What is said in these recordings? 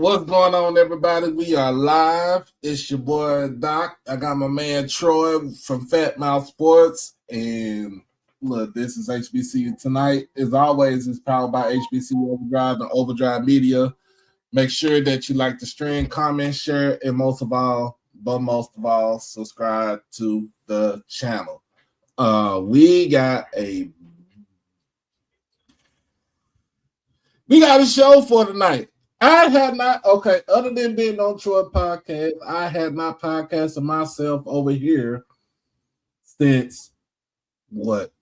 What's going on, everybody? We are live. It's your boy Doc. I got my man Troy from Fat Mouth Sports. And look, this is HBCU tonight. As always, it's powered by HBCU Overdrive and Overdrive Media. Make sure that you like the stream, comment, share, and most of all, subscribe to the channel. We got a show for tonight. I had not, other than being on Troy podcast, I had not podcasted myself over here since what?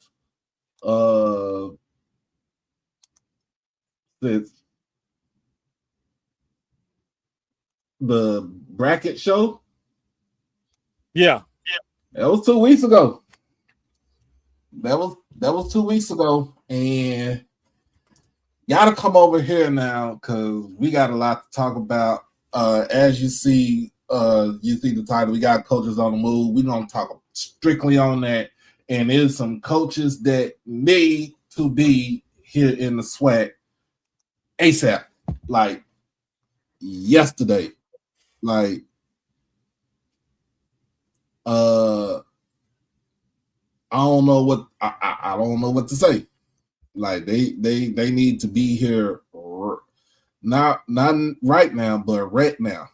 Since the bracket show? Yeah. That was 2 weeks ago. That was 2 weeks ago. And gotta come over here now because we got a lot to talk about. As you see the title. We got coaches on the move. We're gonna talk strictly on that. And there's some coaches that need to be here in the SWAC ASAP, like yesterday. Like I don't know what I don't know what to say. Like they need to be here, not right now, but right now.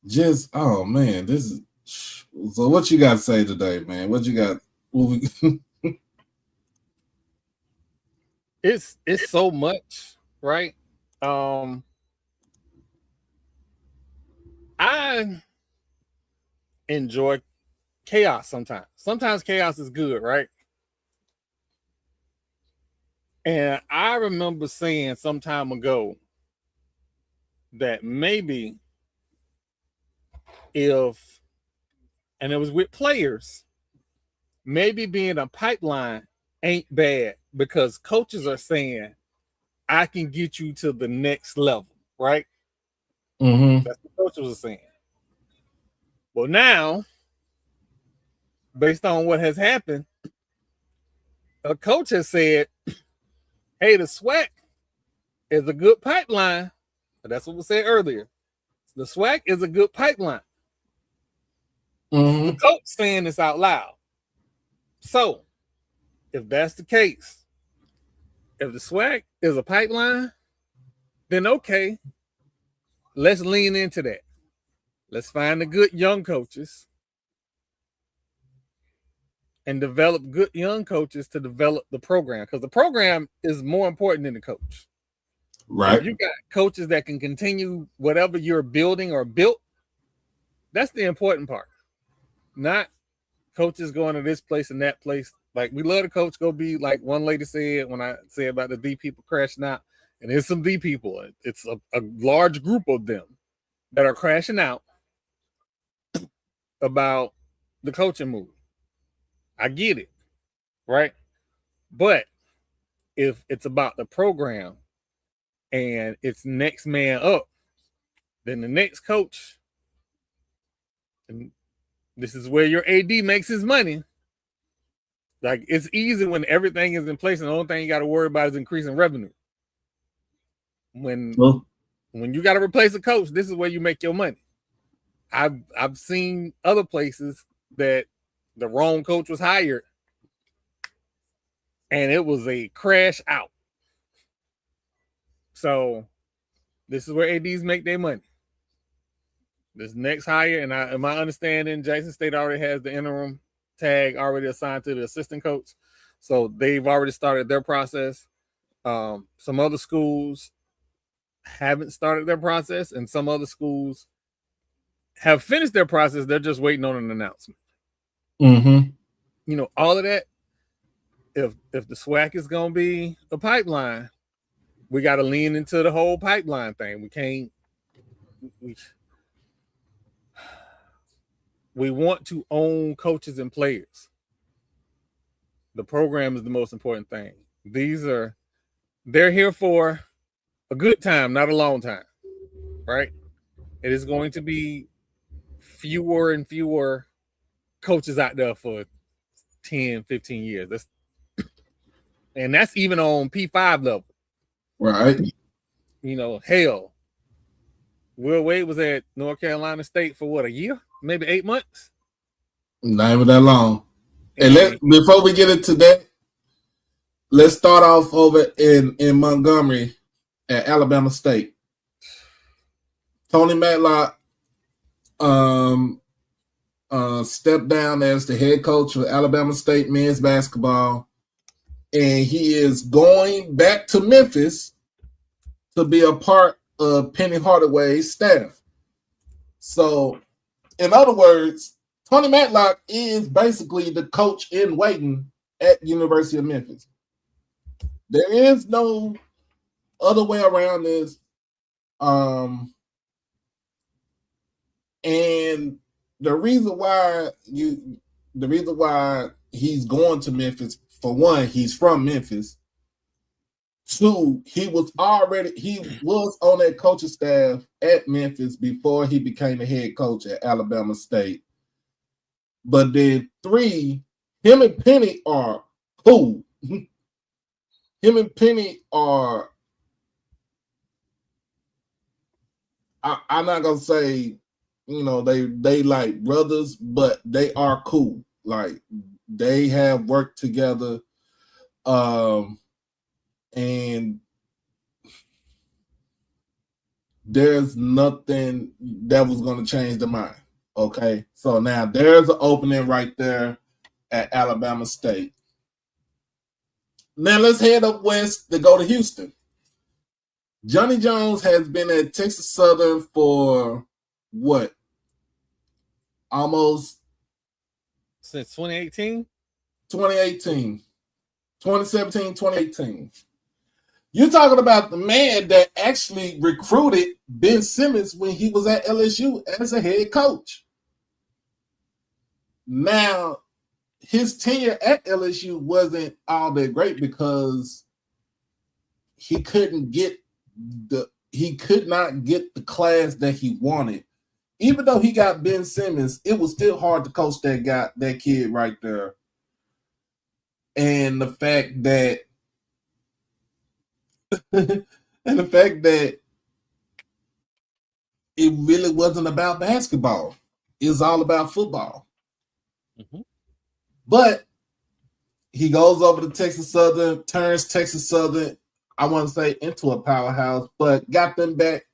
Just oh man, this is so. What you got to say today, man? What you got? It's so much, right? I enjoy chaos sometimes. Sometimes chaos is good, right? And I remember saying some time ago that maybe if, and it was with players, maybe being a pipeline ain't bad because coaches are saying, I can get you to the next level, right? Mm-hmm. That's what coaches are saying. Well, now, based on what has happened, a coach has said, hey, the SWAC is a good pipeline. That's what we said earlier. The SWAC is a good pipeline. Mm-hmm. The coach saying this out loud. So, if that's the case, if the SWAC is a pipeline, then okay, let's lean into that. Let's find the good young coaches and develop good young coaches to develop the program, because the program is more important than the coach. Right. If you got coaches that can continue whatever you're building or built, that's the important part. Not coaches going to this place and that place. Like, we love the coach go be like one lady said when I said about the D people crashing out, and there's some D people. It's a large group of them that are crashing out about the coaching move. I get it, right? But if it's about the program and it's next man up, then the next coach, and this is where your AD makes his money. Like, it's easy when everything is in place and the only thing you got to worry about is increasing revenue. When you got to replace a coach, this is where you make your money. I've seen other places that the wrong coach was hired and it was a crash out. So this is where ADs make their money. This next hire, and in my understanding, Jackson State already has the interim tag already assigned to the assistant coach. So they've already started their process. Some other schools haven't started their process, and some other schools have finished their process. They're just waiting on an announcement. Mm-hmm. You know, all of that. If the SWAC is going to be a pipeline, we got to lean into the whole pipeline thing. We can't. We want to own coaches and players. The program is the most important thing. They're here for a good time, not a long time, right? It is going to be fewer and fewer coaches out there for 10, 15 years. And that's even on P5 level. Right. Hell, Will Wade was at North Carolina State for what, a year? Maybe 8 months? Not even that long. And before we get into that, let's start off over in Montgomery at Alabama State. Tony Matlock stepped down as the head coach of Alabama State men's basketball, and he is going back to Memphis to be a part of Penny Hardaway's staff. So, in other words, Tony Matlock is basically the coach in waiting at University of Memphis. There is no other way around this. And the reason why he's going to Memphis, for one, he's from Memphis. Two, he was on that coaching staff at Memphis before he became the head coach at Alabama State. But then three, him and Penny are cool. Him and Penny are, I'm not gonna say, they like brothers, but they are cool. Like, they have worked together, and there's nothing that was going to change the mind. Okay, so now there's an opening right there at Alabama State. Now let's head up west to go to Houston. Johnny Jones has been at Texas Southern for what? Almost since 2018? 2017, 2018. You're talking about the man that actually recruited Ben Simmons when he was at LSU as a head coach. Now, his tenure at LSU wasn't all that great because he could not get the class that he wanted. Even though he got Ben Simmons, it was still hard to coach that kid right there. And the fact that it really wasn't about basketball. It was all about football. Mm-hmm. But he goes over to Texas Southern, turns Texas Southern, I want to say, into a powerhouse, but got them back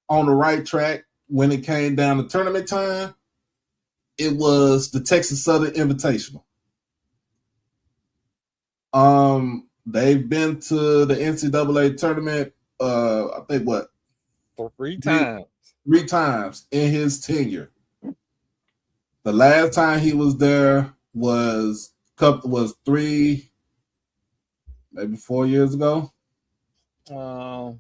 on the right track when it came down to tournament time. It was the Texas Southern Invitational. They've been to the NCAA tournament, I think what? 3 times. 3 times in his tenure. The last time he was there was 3, maybe 4 years ago. So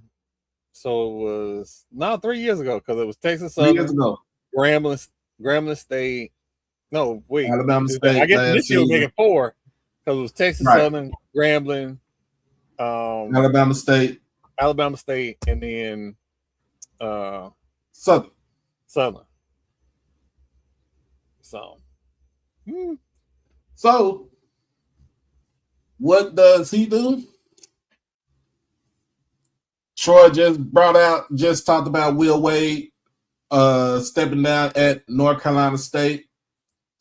it was 3 years ago because it was Texas Southern. 3 years ago. Grambling State. No, wait. Alabama State. I guess this year will make it 4 because it was Texas Southern, Grambling, Alabama State, and then Southern. So, what does he do? Troy just talked about Will Wade stepping down at North Carolina State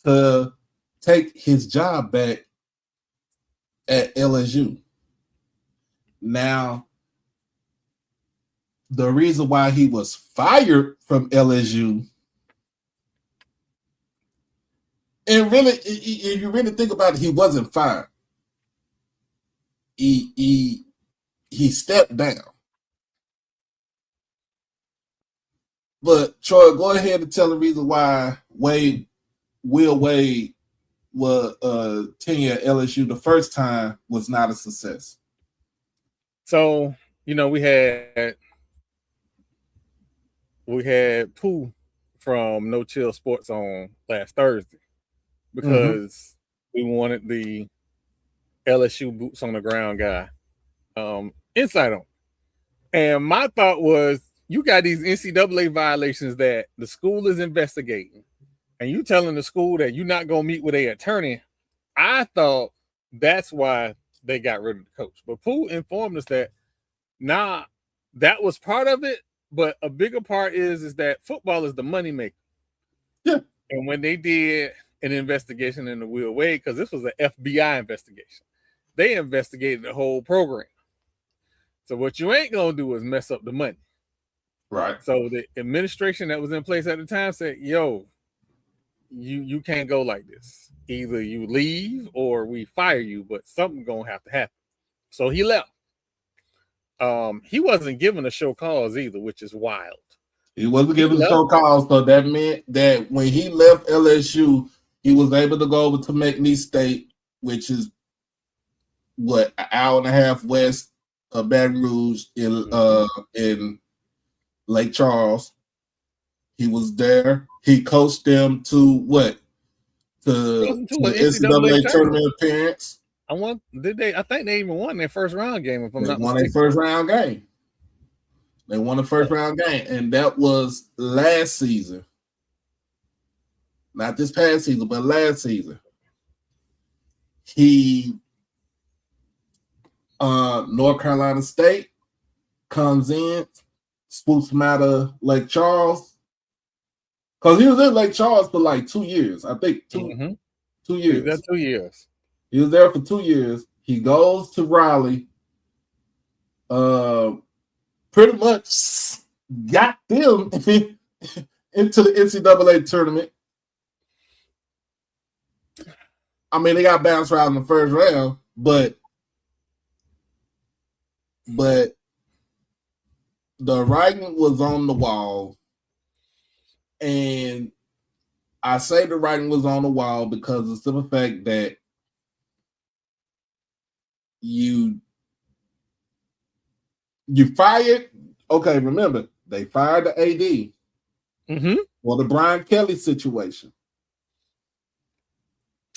to take his job back at LSU. Now, the reason why he was fired from LSU, and really, if you really think about it, he wasn't fired. He stepped down. But Troy, go ahead and tell the reason why Will Wade was tenure at LSU the first time was not a success. So, we had Pooh from No Chill Sports on last Thursday because we wanted the LSU boots on the ground guy insight on. And my thought was, you got these NCAA violations that the school is investigating, and you telling the school that you're not going to meet with an attorney. I thought that's why they got rid of the coach. But Pooh informed us that that was part of it, but a bigger part is that football is the moneymaker. Yeah. And when they did an investigation into Will Wade, because this was an FBI investigation, they investigated the whole program. So what you ain't gonna do is mess up the money. Right. So the administration that was in place at the time said, yo, you can't go like this. Either you leave or we fire you, but something gonna have to happen. So he left. He wasn't given a show cause either, which is wild. He wasn't given a show cause, so that meant that when he left LSU, he was able to go over to McNeese State, which is what, an hour and a half west of Baton Rouge in Lake Charles. He was there. He coached them to what? To an NCAA tournament appearance. I think they even won their first round game. If I'm not mistaken. They won their first round game. They won the first round game, and that was last season. Not this past season, but last season. He, North Carolina State comes in, swoops him out of Lake Charles. Because he was in Lake Charles for like 2 years. I think 2 years. He was there 2 years. He was there for 2 years. He goes to Raleigh. Pretty much got them into the NCAA tournament. I mean, they got bounced around in the first round, but the writing was on the wall. And I say the writing was on the wall because of the simple fact that you fired. Okay, remember, they fired the AD for the Brian Kelly situation.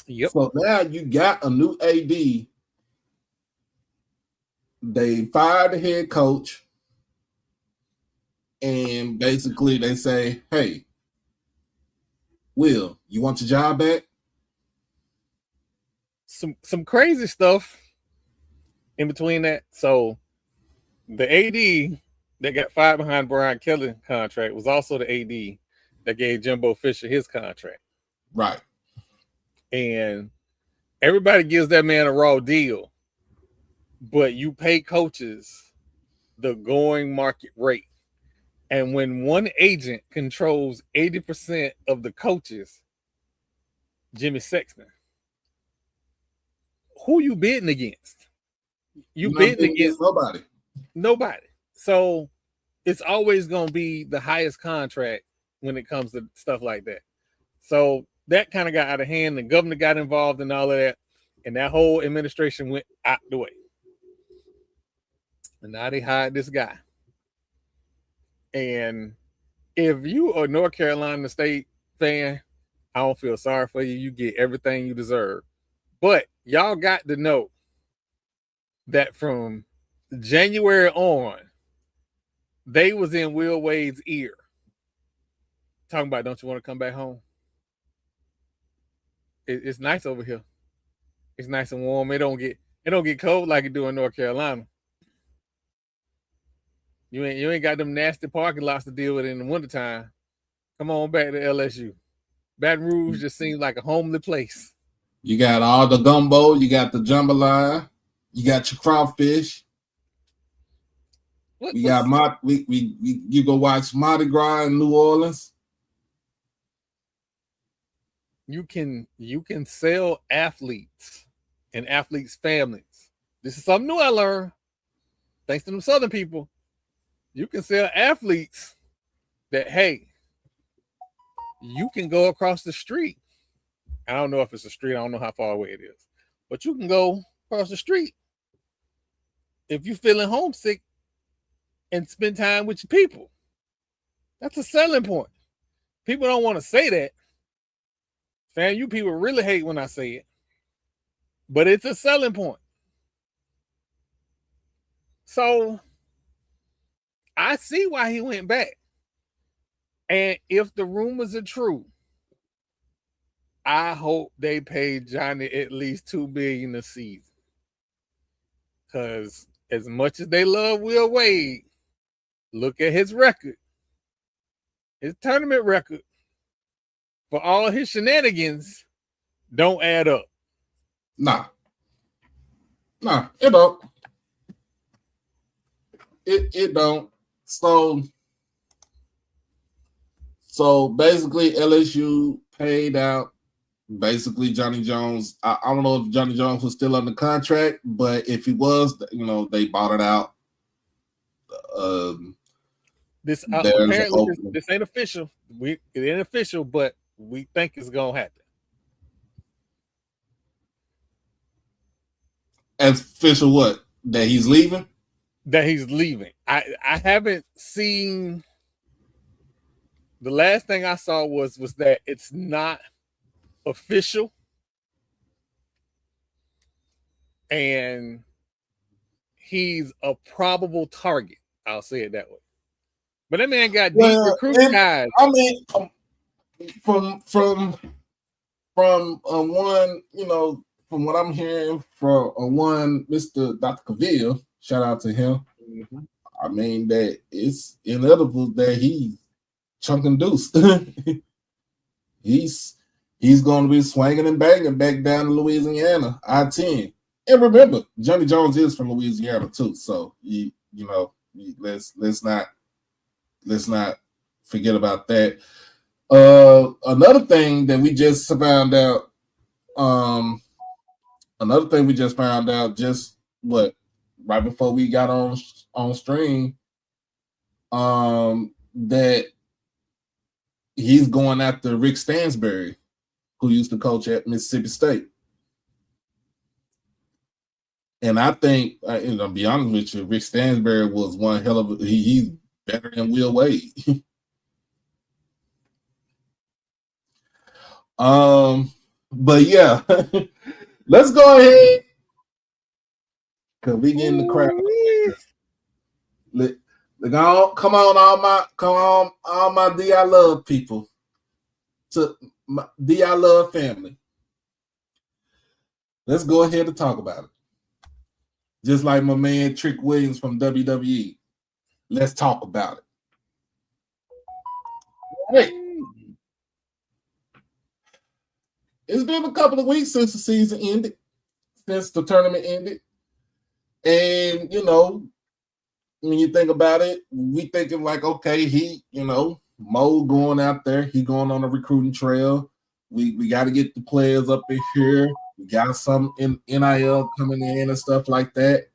Yep. So now you got a new AD. They fired the head coach. And basically they say, hey, Will, you want your job back? Some crazy stuff in between that. So the AD that got fired behind Brian Kelly contract was also the AD that gave Jimbo Fisher his contract. Right. And everybody gives that man a raw deal, but you pay coaches the going market rate. And when one agent controls 80% of the coaches, Jimmy Sexton, who you bidding against? You bidding against nobody. So it's always going to be the highest contract when it comes to stuff like that. So that kind of got out of hand. The governor got involved in all of that. And that whole administration went out the way. And now they hired this guy. And if you are a North Carolina State fan, I don't feel sorry for you. You get everything you deserve. But y'all got to know that from January on, they was in Will Wade's ear talking about, don't you want to come back home? It's nice over here. It's nice and warm. It don't get cold like it do in North Carolina. You ain't got them nasty parking lots to deal with in the wintertime. Come on back to LSU. Baton Rouge just seems like a homely place. You got all the gumbo. You got the jambalaya. You got your crawfish. You go watch Mardi Gras in New Orleans. You can sell athletes and athletes' families. This is something new I learned. Thanks to them Southern people. You can sell athletes that, hey, you can go across the street. I don't know if it's a street. I don't know how far away it is. But you can go across the street if you're feeling homesick and spend time with your people. That's a selling point. People don't want to say that. Fam, you people really hate when I say it. But it's a selling point. So I see why he went back. And if the rumors are true, I hope they pay Johnny at least $2 billion a season. Because as much as they love Will Wade, look at his record, his tournament record, for all his shenanigans, don't add up. Nah, it don't. It don't. So basically, LSU paid out basically Johnny Jones. I don't know if Johnny Jones was still under contract, but if he was, they bought it out. This apparently this ain't official. It ain't official, but we think it's gonna happen. As official what? That he's leaving? That he's leaving. I haven't seen. The last thing I saw was that it's not official, and he's a probable target. I'll say it that way. But that man got deep recruiting guys. I mean, from one, from what I'm hearing from one Mr. Dr. Cavill, shout out to him. Mm-hmm. I mean that it's inevitable that he's chunking deuce. He's going to be swinging and banging back down to Louisiana, I-10. And remember, Johnny Jones is from Louisiana too, so let's not forget about that. Another thing that we just found out. Just right before we got on stream, that he's going after Rick Stansbury, who used to coach at Mississippi State. And I think, I'll be honest with you, Rick Stansbury was one hell of he's better than Will Wade. But yeah, let's go ahead. Cause we get in the crowd. Come on, all my D.I. Love people. To my D.I. Love family. Let's go ahead and talk about it. Just like my man Trick Williams from WWE. Let's talk about it. Hey. It's been a couple of weeks since the season ended, since the tournament ended. And, when you think about it, we thinking like, okay, Mo going out there, he going on a recruiting trail. We got to get the players up in here. We got some NIL coming in and stuff like that.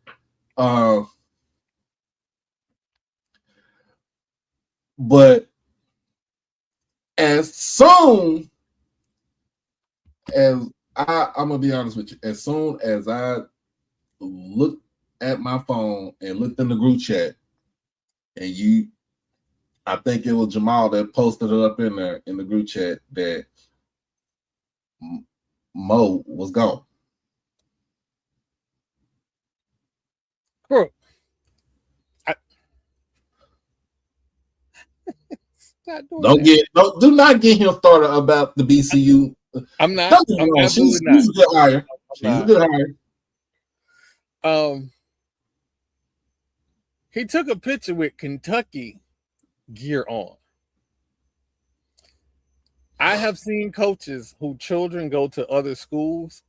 But as soon as I'm gonna be honest with you, as soon as I looked at my phone and looked in the group chat, and I think it was Jamal that posted it up in there in the group chat that Mo was gone. Bro, do not get him started about the BCU. I'm not. She's a good hire. She's a good hire. He took a picture with Kentucky gear on. I have seen coaches whose children go to other schools,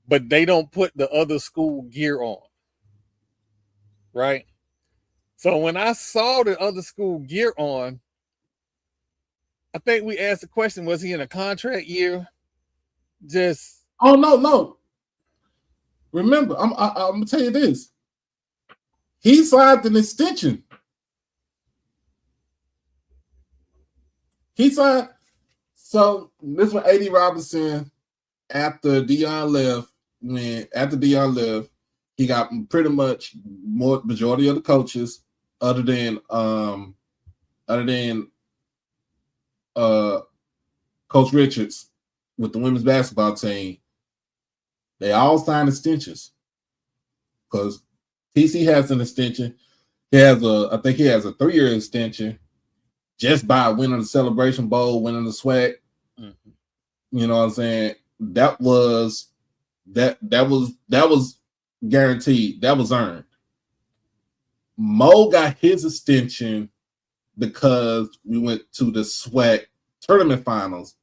but they don't put the other school gear on. Right? So when I saw the other school gear on, I think we asked the question, was he in a contract year? Oh, no. Remember, I'm going to tell you this. He signed an extension. So this was A.D. Robinson after Deion left. After Deion left, he got pretty much majority of the coaches, other than Coach Richards with the women's basketball team. They all signed extensions because TC has an extension. I think he has a 3-year extension just by winning the Celebration Bowl, winning the SWAC. Mm-hmm. You know what I'm saying? That was guaranteed. That was earned. Mo got his extension because we went to the SWAC tournament finals,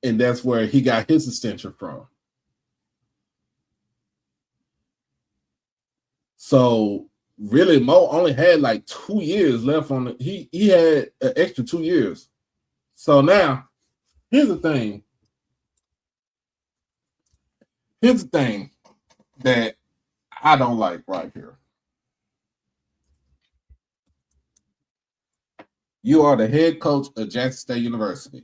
and that's where he got his extension from. So really, Mo only had like 2 years left on it. He had an extra 2 years. So now, here's the thing. Here's the thing that I don't like right here. You are the head coach of Jackson State University.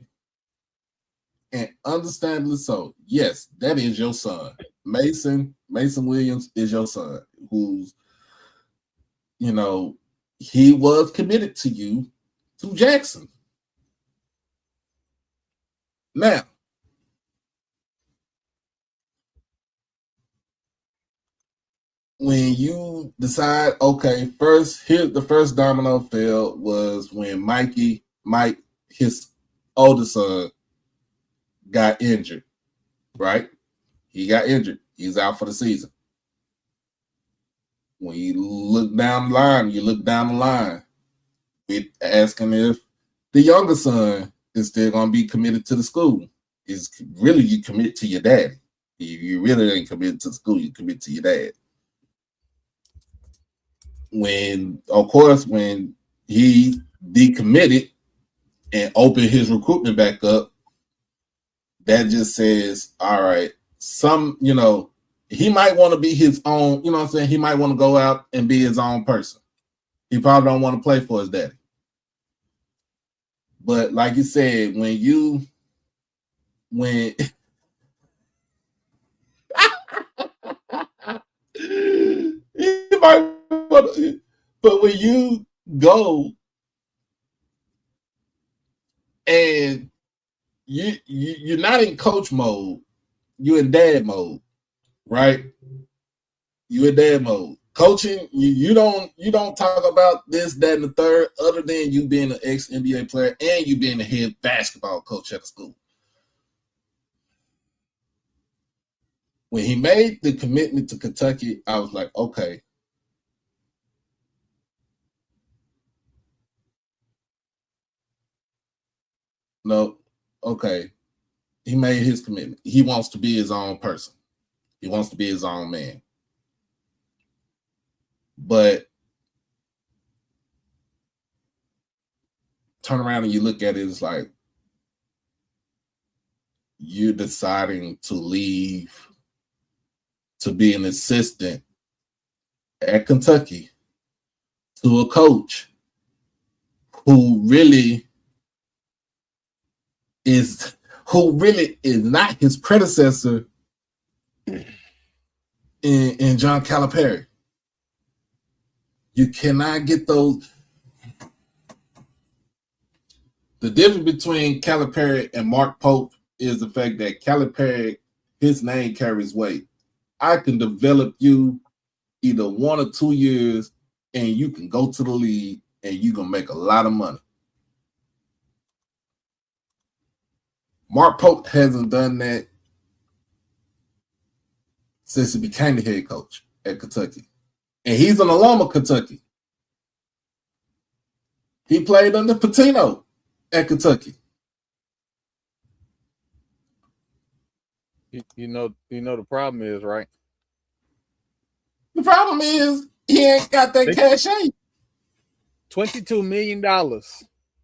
And understandably so, yes, that is your son. Mason Williams is your son, who's, he was committed to you, to Jackson. Now, when you decide, okay, the first domino fell was when Mike, his older son, got injured, right? He got injured. He's out for the season. When you look down the line, with asking if the younger son is still going to be committed to the school. Is really you commit to your dad. You really ain't committed to the school. You commit to your dad. When he decommitted and opened his recruitment back up, that just says, all right, he might want to be his own, you know what I'm saying? He might want to go out and be his own person. He probably don't want to play for his daddy. But like you said, when but when you go and you're not in coach mode, you're in dad mode, right? You're in dad mode. Coaching, you don't talk about this, that, and the third, other than you being an ex-NBA player and you being the head basketball coach at the school. When he made the commitment to Kentucky, I was like, okay. No, okay. He made his commitment. He wants to be his own person. He wants to be his own man. But turn around and you look at it, it's like you're deciding to leave to be an assistant at Kentucky to a coach who really is not his predecessor in John Calipari. You cannot get those. The difference between Calipari and Mark Pope is the fact that Calipari, his name carries weight. I can develop you either 1 or 2 years and you can go to the league and you can make a lot of money. Mark Pope hasn't done that since he became the head coach at Kentucky. And he's an alum of Kentucky. He played under Pitino at Kentucky. You know the problem is, right? The problem is he ain't got that cachet. $22 million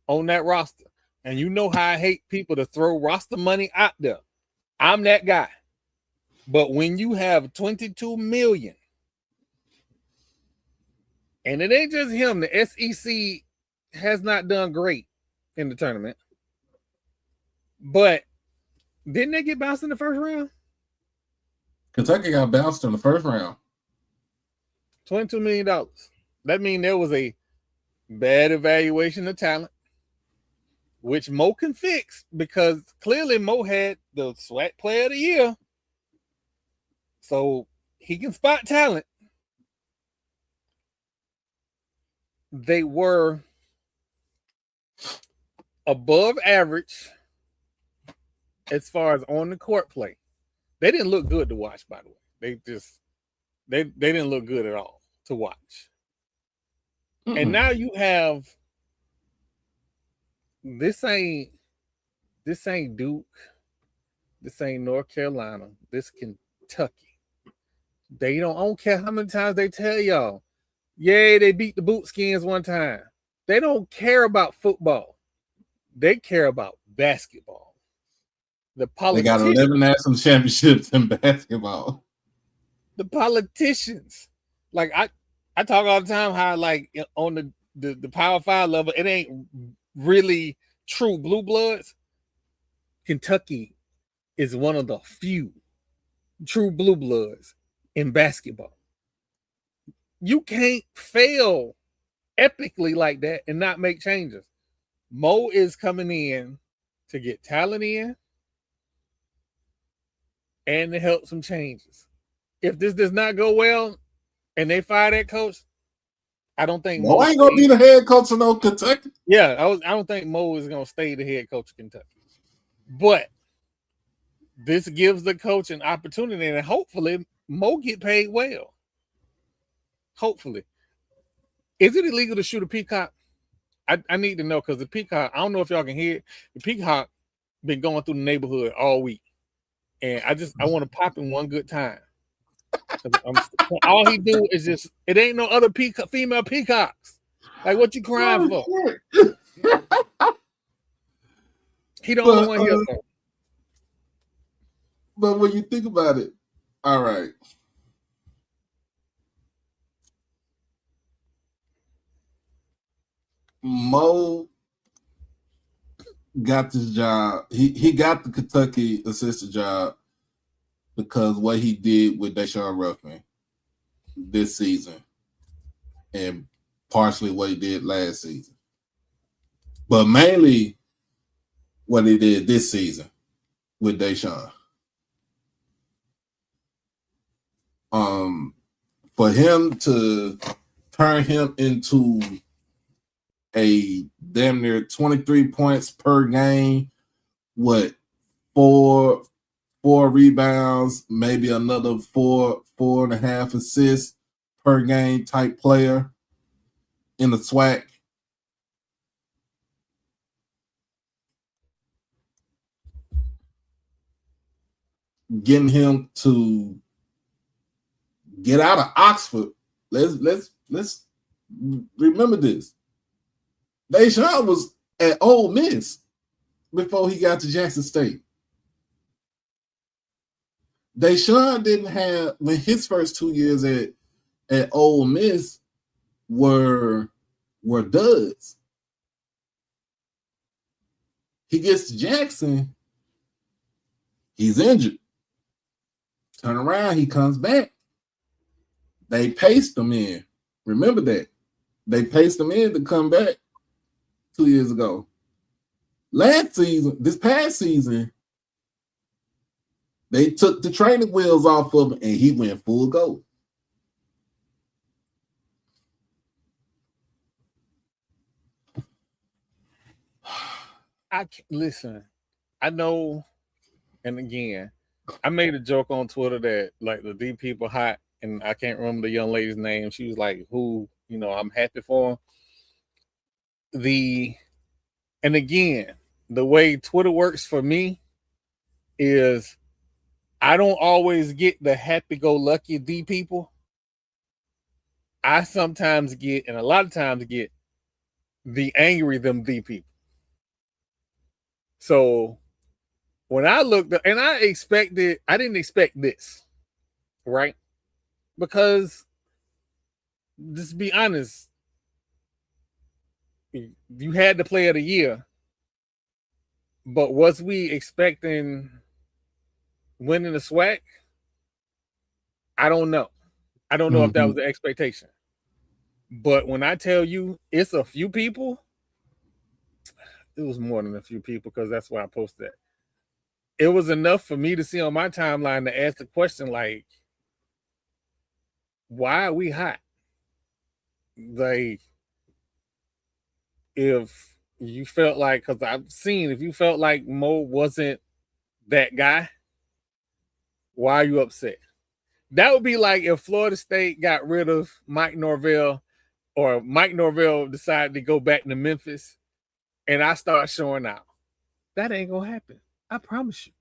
on that roster. And you know how I hate people to throw roster money out there. I'm that guy. But when you have 22 million, and it ain't just him, the SEC has not done great in the tournament. But didn't they get bounced in the first round? Kentucky got bounced in the first round. $22 million. That means there was a bad evaluation of talent, which Mo can fix because clearly Mo had the SWAC player of the year. So he can spot talent. They were above average as far as on the court play. They didn't look good to watch, by the way. They didn't look good at all to watch. And now you have this ain't Duke, this ain't North Carolina, this Kentucky. I don't care how many times they tell y'all, yay, they beat the Bootskins one time. They don't care about football. They care about basketball. They got 11 national championships in basketball. The politicians, like I talk all the time how like on the Power 5 level, it ain't really true blue bloods. Kentucky is one of the few true blue bloods in basketball. You can't fail epically like that and not make changes. Mo is coming in to get talent in and to help some changes. If this does not go well and they fire that coach, I don't think Mo ain't gonna be the head coach of no Kentucky. Yeah, I don't think Mo is gonna stay the head coach of Kentucky. But this gives the coach an opportunity, and hopefully Mo get paid well. Hopefully. Is it illegal to shoot a peacock? I need to know, because the peacock, I don't know if y'all can hear it. The peacock been going through the neighborhood all week. And I want to pop in one good time. All he do is just, it ain't no other female peacocks. Like, what you crying for? He the only one here. But when you think about it, all right. Mo got this job. He got the Kentucky assistant job because what he did with Deshaun Ruffman this season, and partially what he did last season, but mainly what he did this season with Deshaun. For him to turn him into a damn near 23 points per game, what, four rebounds, maybe another four and a half assists per game type player in the SWAC. Getting him to get out of Oxford. Let's remember this. Deshaun was at Ole Miss before he got to Jackson State. Deshaun didn't have, when his first 2 years at Ole Miss were duds. He gets to Jackson, he's injured. Turn around, he comes back. They paced him in. Remember that. They paced him in to come back 2 years ago. This past season, they took the training wheels off of him and he went full go. Listen, I know, and again, I made a joke on Twitter that like the D people hot, and I can't remember the young lady's name. She was like, who, I'm happy for him. And again, the way Twitter works for me is I don't always get the happy-go-lucky D people. I sometimes get, and a lot of times get, the angry them D people. So when I looked up, and I didn't expect this, right? Because, just to be honest, you had the player of the year, but was we expecting winning the SWAC? I don't know. I don't know if that was the expectation. But when I tell you it's a few people, it was more than a few people, because that's why I posted that. It was enough for me to see on my timeline to ask the question, like, why are we hot? Like, if you felt like, because I've seen, if you felt like Mo wasn't that guy, Why are you upset? That would be like if Florida State got rid of Mike Norvell, or Mike Norvell decided to go back to Memphis, and I start showing out. That ain't gonna happen. I promise you.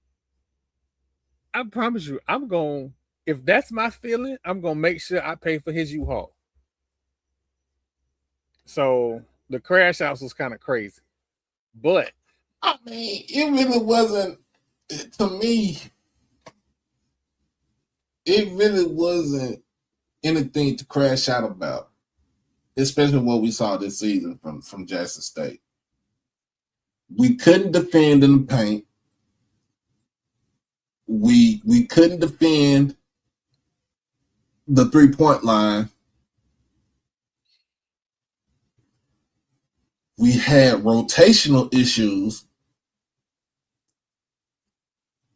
I promise you. I'm going. If that's my feeling, I'm gonna make sure I pay for his U-Haul. So the crash house was kind of crazy, but I mean, it really wasn't. To me, it really wasn't anything to crash out about, especially what we saw this season from Jackson State. We couldn't defend in the paint. We couldn't defend the 3-point line. We had rotational issues,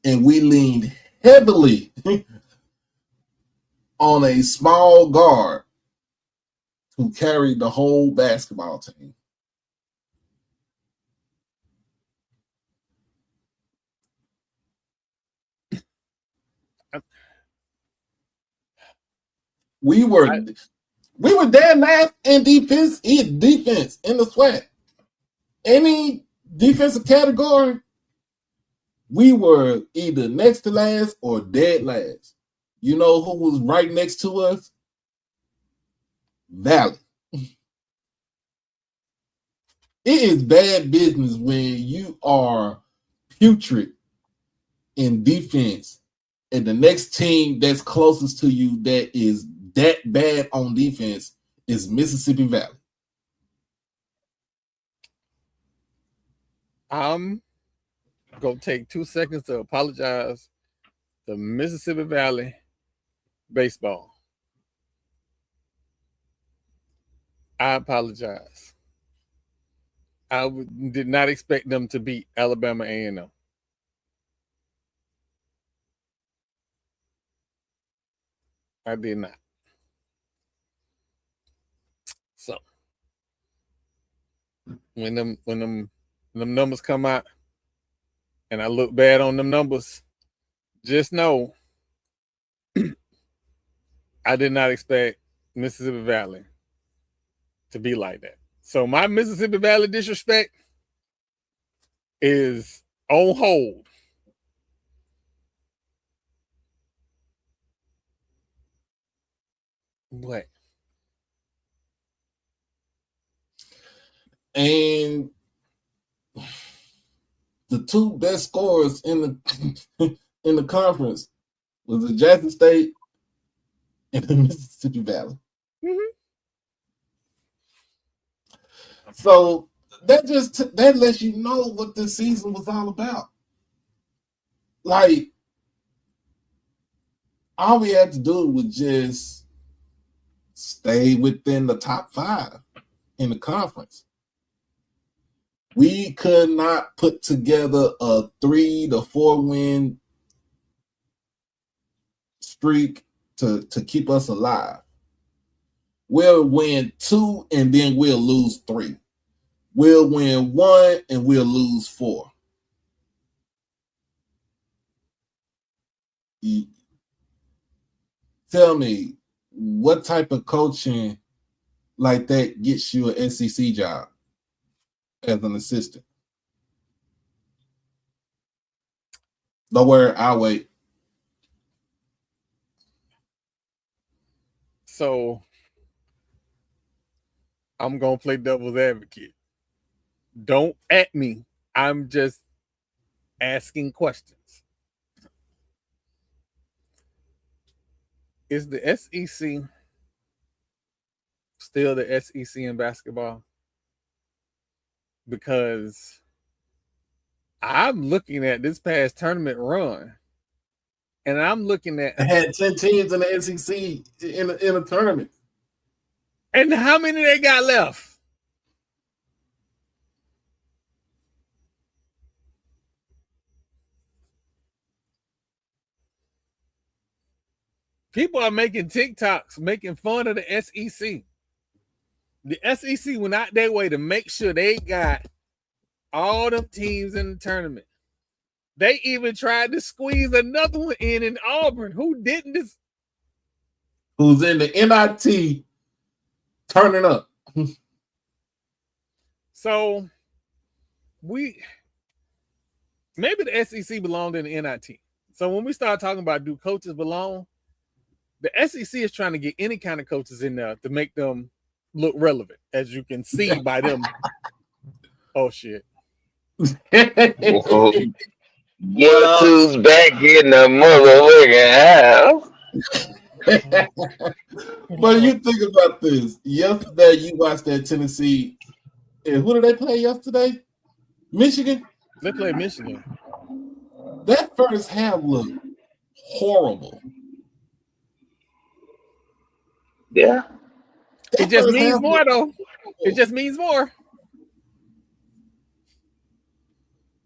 and we leaned heavily on a small guard who carried the whole basketball team. We were dead last in defense in the SWAT. Any defensive category, we were either next to last or dead last. You know who was right next to us? Valley. It is bad business when you are putrid in defense and the next team that's closest to you that is that bad on defense is Mississippi Valley. I'm going to take 2 seconds to apologize to Mississippi Valley baseball. I apologize. I did not expect them to beat Alabama A&M. I did not. So when them numbers come out and I look bad on them numbers, just know I did not expect Mississippi Valley to be like that. So my Mississippi Valley disrespect is on hold. What? And the two best scorers in the conference was the Jackson State and the Mississippi Valley. Mm-hmm. So that lets you know what this season was all about. Like, all we had to do was just stay within the top 5 in the conference. We could not put together a 3 to 4 win streak to keep us alive. We'll win 2 and then we'll lose 3. We'll win 1 and we'll lose 4. Tell me, what type of coaching like that gets you an SEC job as an assistant? Don't worry, I'll wait. So I'm going to play devil's advocate. Don't at me. I'm just asking questions. Is the SEC still the SEC in basketball? Because I'm looking at this past tournament run, and I'm looking at... They had 10 teams in the SEC in a tournament. And how many they got left? People are making TikToks, making fun of the SEC. The SEC went out their way to make sure they got all them teams in the tournament. They even tried to squeeze another one in Auburn. Who didn't this? Who's in the NIT turning up. So maybe the SEC belonged in the NIT. So when we start talking about do coaches belong, the SEC is trying to get any kind of coaches in there to make them look relevant, as you can see by them. Oh shit. Guess who's back in the motherfucking house? But you think about this. Yesterday, you watched that Tennessee. And who did they play yesterday? Michigan? They played Michigan. That first half looked horrible. Yeah. It just means more, though. It just means more.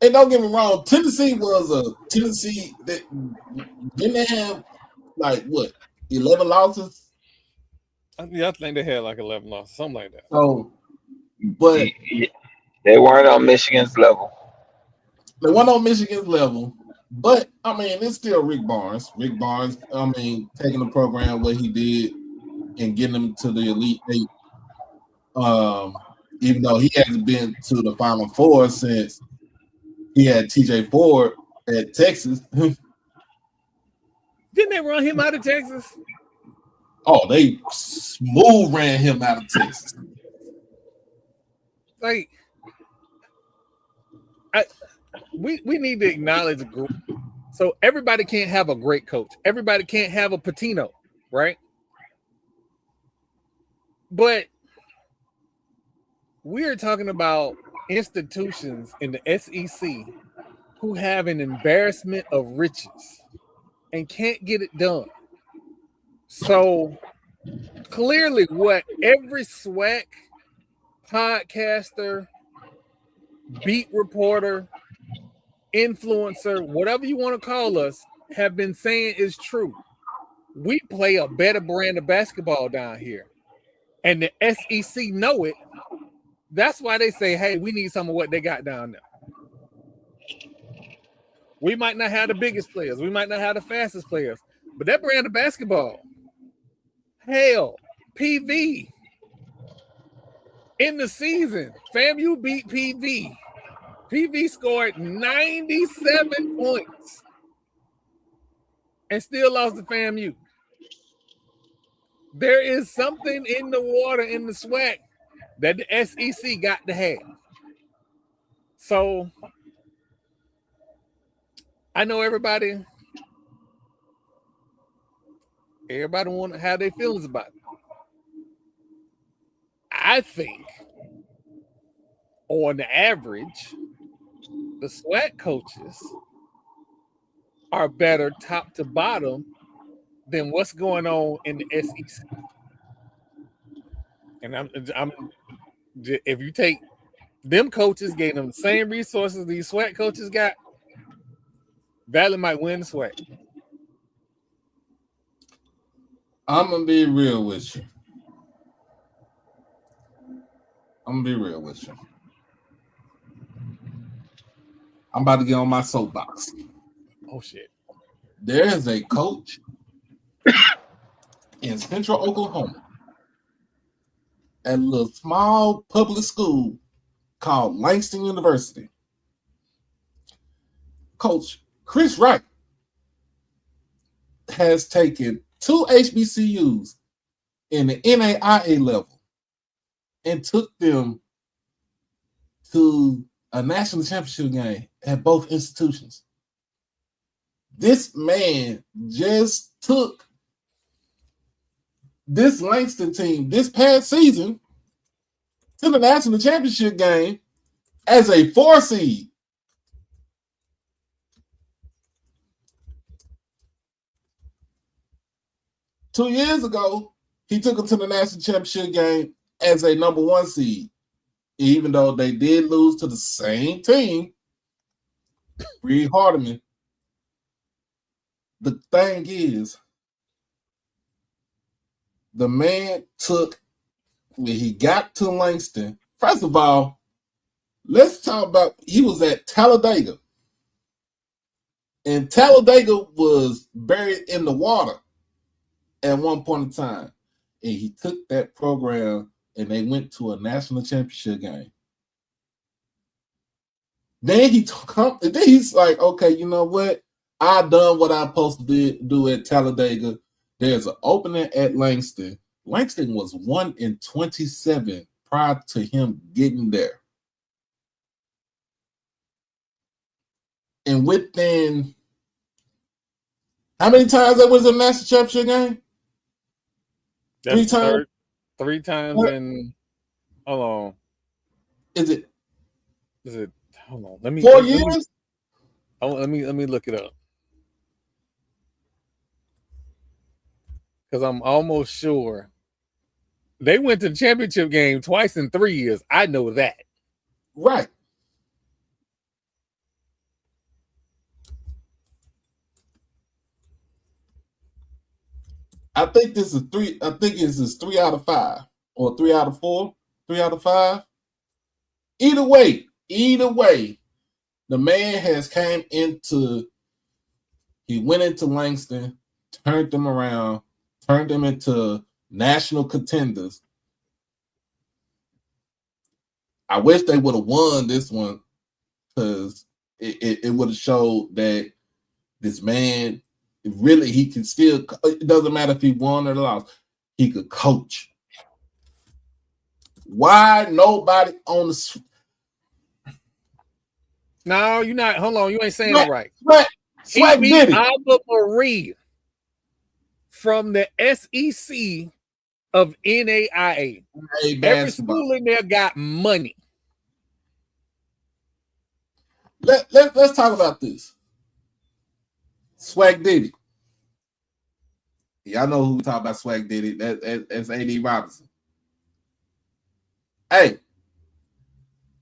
And don't get me wrong, Tennessee that didn't they have like what 11 losses? Yeah, I think they had like 11 losses, something like that. So, but they weren't on Michigan's level. They weren't on Michigan's level, but I mean, it's still Rick Barnes. Rick Barnes, I mean, taking the program what he did and getting them to the Elite Eight. Even though he hasn't been to the Final Four since he had TJ Ford at Texas. Didn't they run him out of Texas? Oh, they smooth ran him out of Texas. Like, we need to acknowledge a group. So everybody can't have a great coach. Everybody can't have a Patino, right? But we're talking about institutions in the SEC who have an embarrassment of riches and can't get it done. So clearly what every SWAC podcaster, beat reporter, influencer, whatever you want to call us, have been saying is true. We play a better brand of basketball down here. And the SEC know it. That's why they say, hey, we need some of what they got down there. We might not have the biggest players. We might not have the fastest players. But that brand of basketball, hell, PV. In the season, FAMU beat PV. PV scored 97 points and still lost to FAMU. There is something in the water in the SWAC that the SEC got to have. So I know everybody want to have their feelings about it. I think on the average, the SWAC coaches are better top to bottom than what's going on in the SEC. And I'm if you take them coaches, gave them the same resources these SWAC coaches got, Valley might win the SWAC. I'm gonna be real with you. I'm about to get on my soapbox. Oh shit. There is a coach in Central Oklahoma at a little small public school called Langston University. Coach Chris Wright has taken 2 HBCUs in the NAIA level and took them to a national championship game at both institutions. This man just took this Langston team this past season to the national championship game as a 4 seed. Two years ago, he took them to the national championship game as a number 1 seed, even though they did lose to the same team, Reed Hardeman. The thing is, the man took, when he got to Langston, first of all, let's talk about, he was at Talladega. And Talladega was buried in the water at one point in time. And he took that program and they went to a national championship game. Then he's like, okay, you know what? I done what I'm supposed to do at Talladega. There's an opening at Langston. Langston was 1-27 prior to him getting there. And within how many times that was a national championship game? That's 3 times. 3 times What? in. Hold on. Is it Hold on. Let me. 4 years? Let me look it up. Because I'm almost sure they went to the championship game twice in 3 years. I know that. Right. I think this is 3. I think this is 3 out of 5 or 3 out of 4, 3 out of 5. Either way, the man has came into. He went into Langston, turned them around, turned them into national contenders. I wish they would have won this one because it would have showed that this man really he can still. It doesn't matter if he won or lost. He could coach. Why nobody on the? No, you're not. Hold on, you ain't saying it right. Swag He did beat it. Alba Marie from the SEC of NAIA. Hey, Every school in there got money. Let's talk about this. Swag did it. Y'all know who we talk about. Swag did it. That's A.D. Robinson. Hey,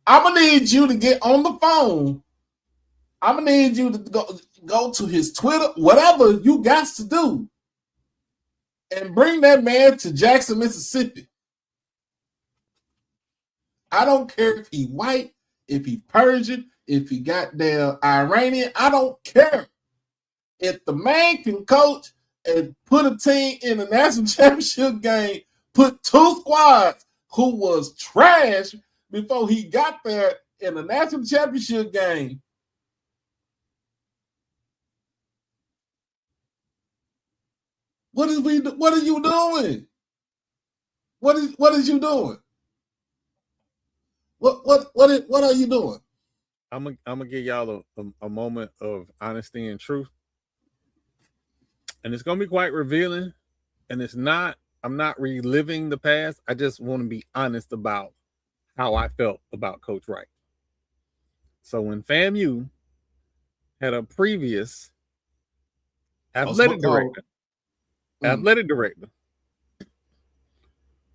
I'm gonna need you to get on the phone. I'm gonna need you to go to his Twitter, whatever you got to do, and bring that man to Jackson, Mississippi. I don't care if he white, if he Persian, if he goddamn Iranian. I don't care. If the man can coach and put a team in the national championship game, put 2 squads who was trash before he got there in the national championship game. What are you doing? What is you doing? What are you doing? I'm gonna give y'all a moment of honesty and truth. And it's gonna be quite revealing. And I'm not reliving the past. I just want to be honest about how I felt about Coach Wright. So when FAMU had a previous athletic director,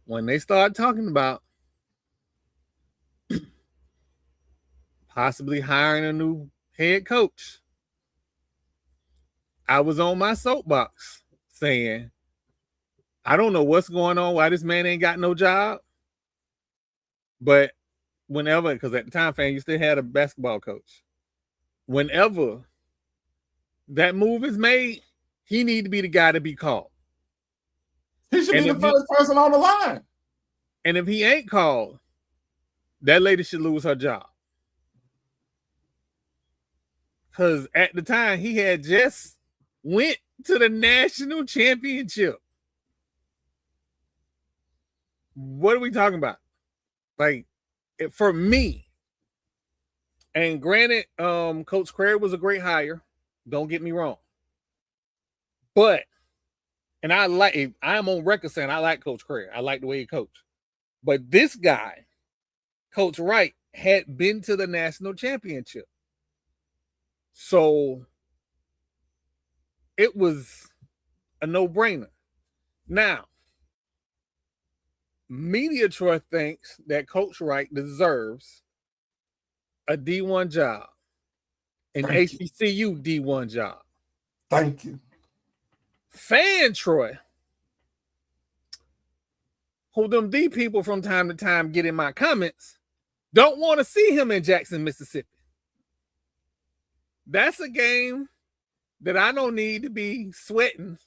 when they started talking about possibly hiring a new head coach, I was on my soapbox saying, I don't know what's going on, why this man ain't got no job. But whenever, because at the time, FAMU still had a basketball coach. Whenever that move is made, he need to be the guy to be called. He should be the first person on the line. And if he ain't called, that lady should lose her job. Because at the time, he had just went to the national championship. What are we talking about? Like, for me, and granted, Coach Craig was a great hire. Don't get me wrong. But, and I'm on record saying I like Coach Craig. I like the way he coached. But this guy, Coach Wright, had been to the national championship. So it was a no-brainer. Now, Media Troy thinks that Coach Wright deserves a D1 job, an HBCU D1 job. Thank you. Fan Troy, who them D people from time to time get in my comments, don't want to see him in Jackson, Mississippi. That's a game that I don't need to be sweating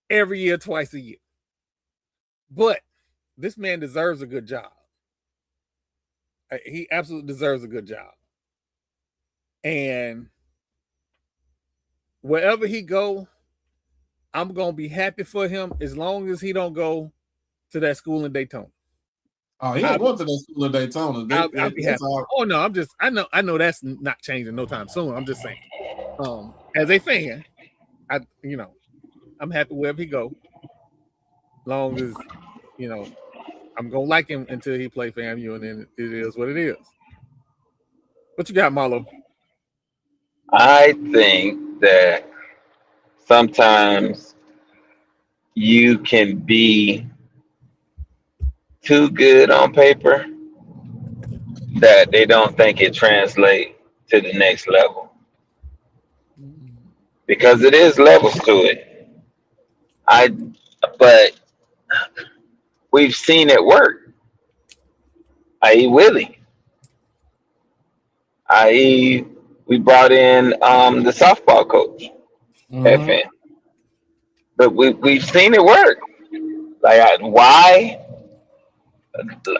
every year, twice a year. But this man deserves a good job. He absolutely deserves a good job. And wherever he go, I'm gonna be happy for him as long as he don't go to that school in Daytona. Oh, he ain't going to that school in Daytona. I'll be happy. Oh no, I know that's not changing no time soon. I'm just saying. As a fan, I'm happy wherever he go. Long as, I'm gonna like him until he play FAMU, and then it is what it is. What you got, Marlo? I think that sometimes you can be too good on paper that they don't think it translates to the next level, because it is levels to it. But we've seen it work. I.e. Willie. I.e. we brought in the softball coach, FN. But we've seen it work. Why?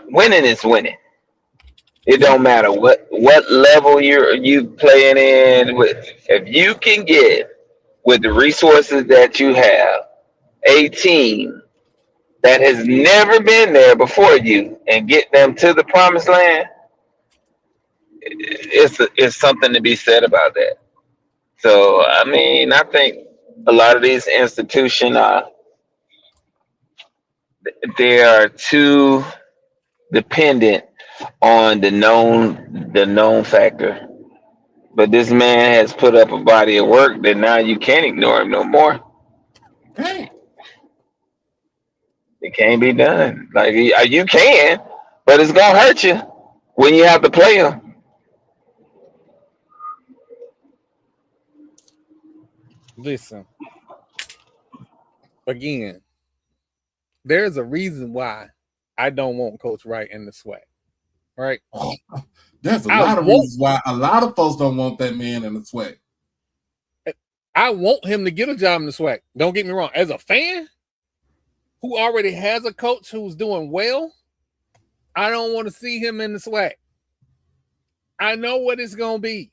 Winning is winning. It don't matter what level you playing in. If you can get, with the resources that you have, a team that has never been there before you and get them to the promised land, it's something to be said about that. So I think a lot of these institutions they are too dependent on the known factor. But this man has put up a body of work that now you can't ignore him no more. Hey. It can't be done. You can, but it's gonna hurt you when you have to play him. Listen, again, there's a reason why I don't want Coach Wright in the SWAC, right? There's a lot of reasons why a lot of folks don't want that man in the SWAC. I want him to get a job in the SWAC. Don't get me wrong. As a fan who already has a coach who's doing well, I don't want to see him in the SWAC. I know what it's gonna be.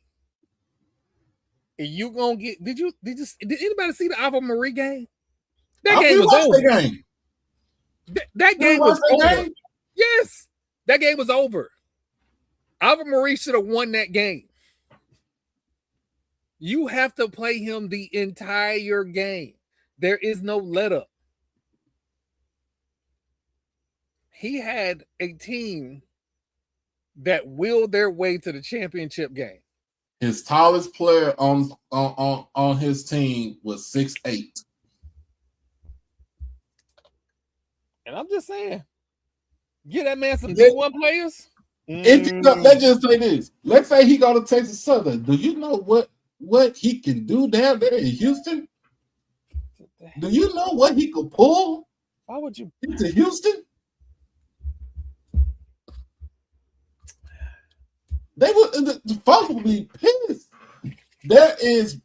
You gonna get? Did anybody see the Ava Marie game? That game was over. That game was over. Yes, that game was over. Ava Marie should have won that game. You have to play him the entire game. There is no let up. He had a team that willed their way to the championship game. His tallest player on his team was 6'8". And I'm just saying, get that man some D1 players. Let's just say this. Let's say he go to Texas Southern. Do you know what he can do down there in Houston? Do you know what he could pull? Why would you into Houston? The folks will be pissed.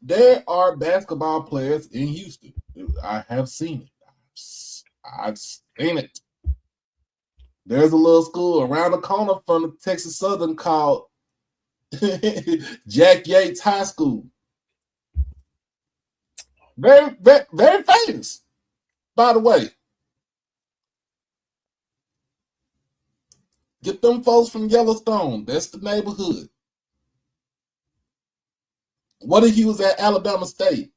There are basketball players in Houston. I have seen it. I've seen it. There's a little school around the corner from the Texas Southern called Jack Yates High School. Very, very, very famous, by the way. Get them folks from Yellowstone. That's the neighborhood. What if he was at Alabama State?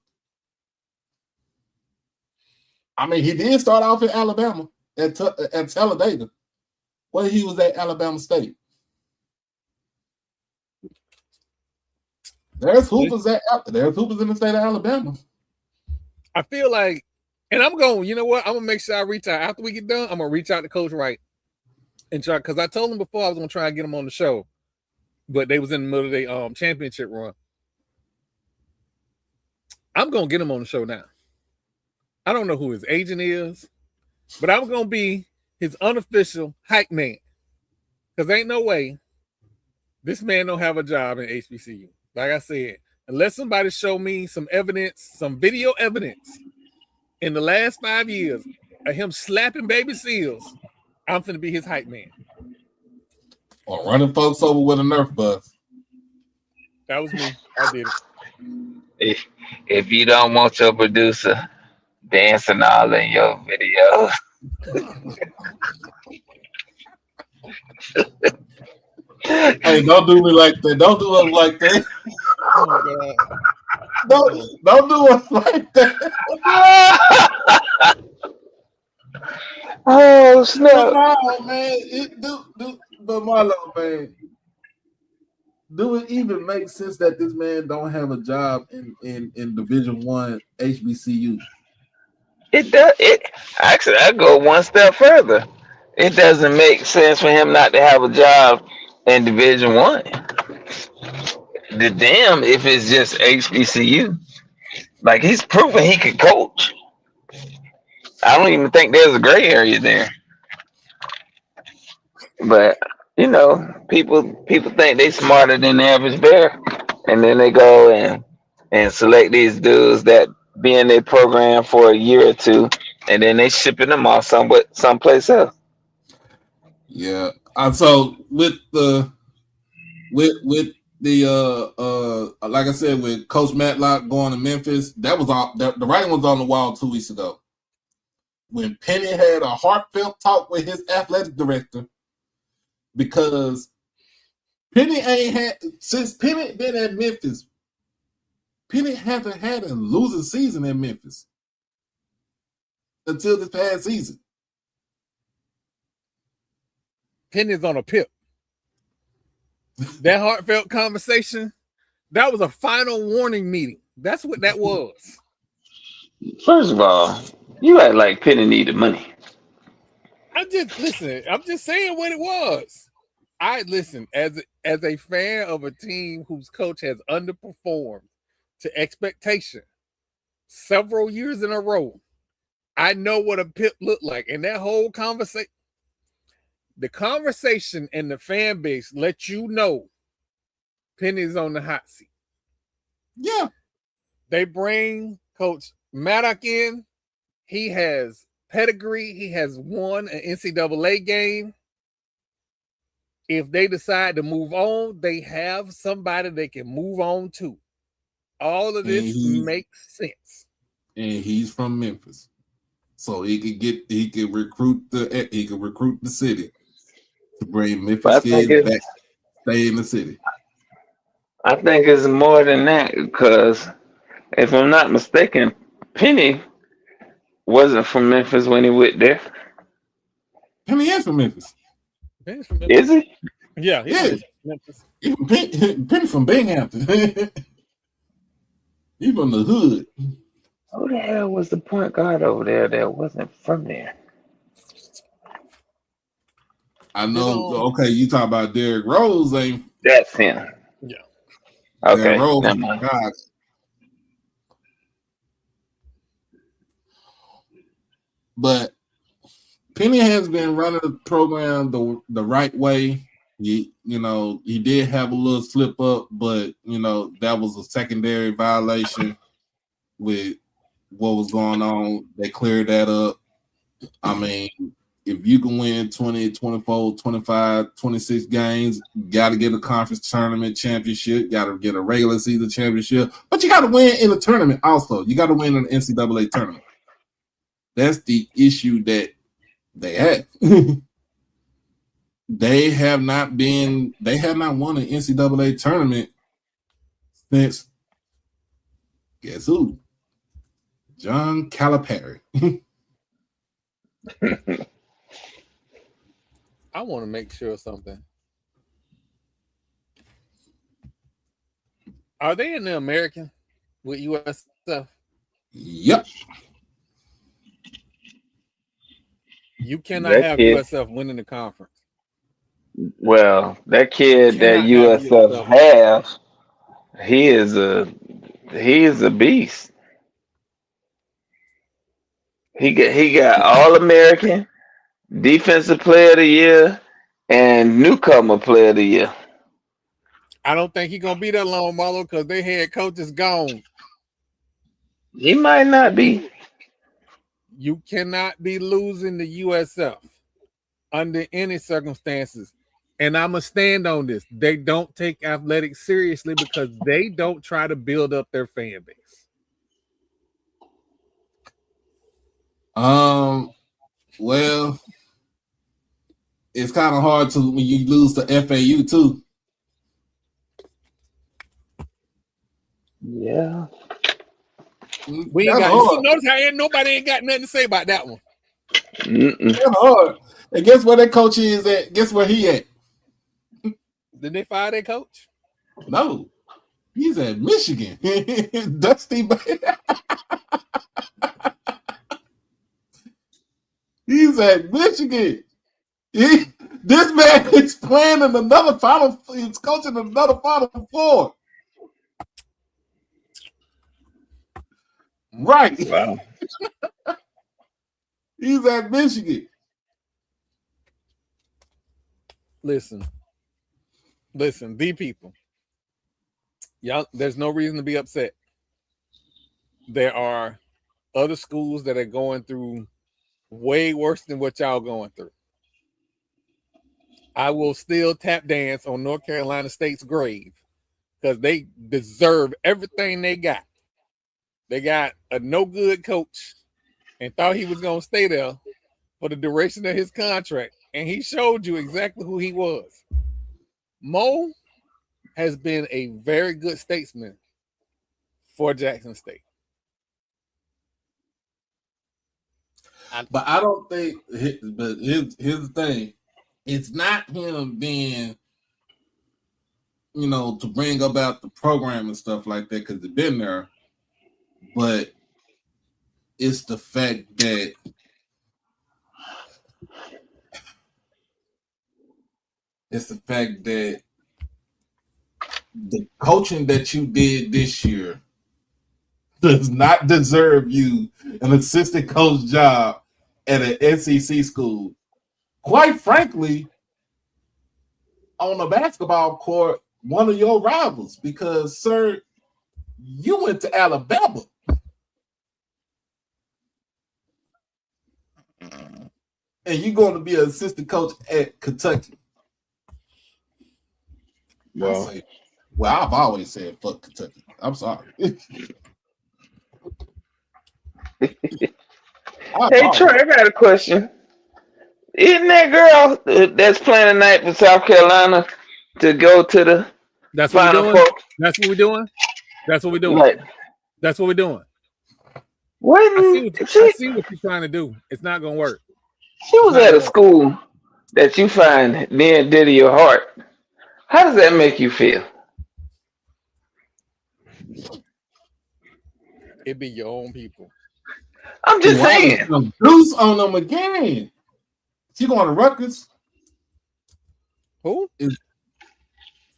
He did start off in Alabama at Talladega. What if he was at Alabama State? There's hoopers in the state of Alabama. I feel like, and I'm going, you know what? I'm going to make sure I reach out. After we get done, I'm going to reach out to Coach Wright and try, because I told him before I was going to try and get him on the show, but they was in the middle of their championship run. I'm going to get him on the show now. I don't know who his agent is, but I'm going to be his unofficial hype man, because ain't no way this man don't have a job in HBCU. Like I said, unless somebody show me some evidence, some video evidence in the last 5 years of him slapping baby seals, I'm finna be his hype man. Or running folks over with a Nerf bus. That was me. I did it. If you don't want your producer dancing all in your videos. Hey, don't do me like that. Don't do us like that. Oh my God. Don't do us like that. Oh But snap! no, man. But Marlo, man, do it even make sense that this man don't have a job in Division One HBCU? It does. It actually, I go one step further. It doesn't make sense for him not to have a job in Division One. The damn if it's just HBCU. Like he's proven he could coach. I don't even think there's a gray area there. But you know, people think they smarter than the average bear, and then they go and select these dudes that be in their program for a year or two, and then they shipping them off someplace else. Yeah. So with the like I said, with Coach Matlock going to Memphis, that was all the writing was on the wall 2 weeks ago. When Penny had a heartfelt talk with his athletic director, because Penny ain't had since Penny been at Memphis. Penny hasn't had a losing season in Memphis until this past season. Penny's on a pip. That heartfelt conversation, that was a final warning meeting. That's what that was. First of all, you act like Penny needed money. I'm just saying what it was. I listen as a fan of a team whose coach has underperformed to expectation several years in a row. I know what a pip looked like, and that whole conversation, the conversation and the fan base let you know Penny's on the hot seat. Yeah, they bring Coach Maddock in. He has pedigree. He has won an NCAA game. If they decide to move on, they have somebody they can move on to. All of this makes sense. And he's from Memphis, so he could recruit the city to bring Memphis kids back, stay in the city. I think it's more than that because if I'm not mistaken, Penny wasn't from Memphis when he went there. Penny is from Memphis. Is he? Yeah, Penny from Binghamton. He's from the hood. Who the hell was the point guard over there that wasn't from there? I know. Okay, you talk about Derrick Rose, ain't? That's him. Yeah. Okay. Derrick Rose, Never mind. God. But Penny has been running the program the right way. He did have a little slip up, but that was a secondary violation with what was going on. They cleared that up. I mean, if you can win 20, 24, 25, 26 games, you got to get a conference tournament championship, got to get a regular season championship, but you got to win in the tournament also. You got to win in the NCAA tournament. That's the issue that they have. They have not won an NCAA tournament since, guess who? John Calipari. I want to make sure of something. Are they in the American with U.S. stuff? Yep. You cannot have USF winning the conference. Well, that kid that USF has, he is a beast. He got All-American, Defensive Player of the Year, and Newcomer Player of the Year. I don't think he's gonna be that long, Marlo, because their head coach is gone. He might not be. You cannot be losing the USF under any circumstances. And I'm going to stand on this. They don't take athletics seriously because they don't try to build up their fan base. Well, it's kind of hard to when you lose to FAU too. Yeah. We ain't got, you notice how nobody ain't got nothing to say about that one. Mm-mm. That's hard. And guess where that coach is at? Guess where he at? Did they fire their coach? No. He's at Michigan. Dusty. He's at Michigan. This man is playing in another Final. He's coaching another Final Four. Right. Wow. He's at Michigan. Listen, the people. Y'all, there's no reason to be upset. There are other schools that are going through way worse than what y'all going through. I will still tap dance on North Carolina State's grave because they deserve everything they got. They got a no good coach and thought he was going to stay there for the duration of his contract. And he showed you exactly who he was. Mo has been a very good statesman for Jackson State. But I don't think, but here's the thing. It's not him being, to bring about the program and stuff like that because it's been there. But it's the fact that the coaching that you did this year does not deserve you an assistant coach job at an SEC school. Quite frankly, on the basketball court, one of your rivals, because, sir, you went to Alabama. And you're going to be an assistant coach at Kentucky. Well, I've always said fuck Kentucky. I'm sorry. hey, Trey, I got a question. Isn't that girl that's playing tonight for South Carolina to go to the That's what Final we're doing? Four? That's what we're doing? That's what we're doing. Like, That's what we're doing. I see what you're trying to do. It's not going to work. She was at a school that you find near and dear to your heart. How does that make you feel? It be your own people. I'm just saying. Deuce on them again. She going to Rutgers? Who?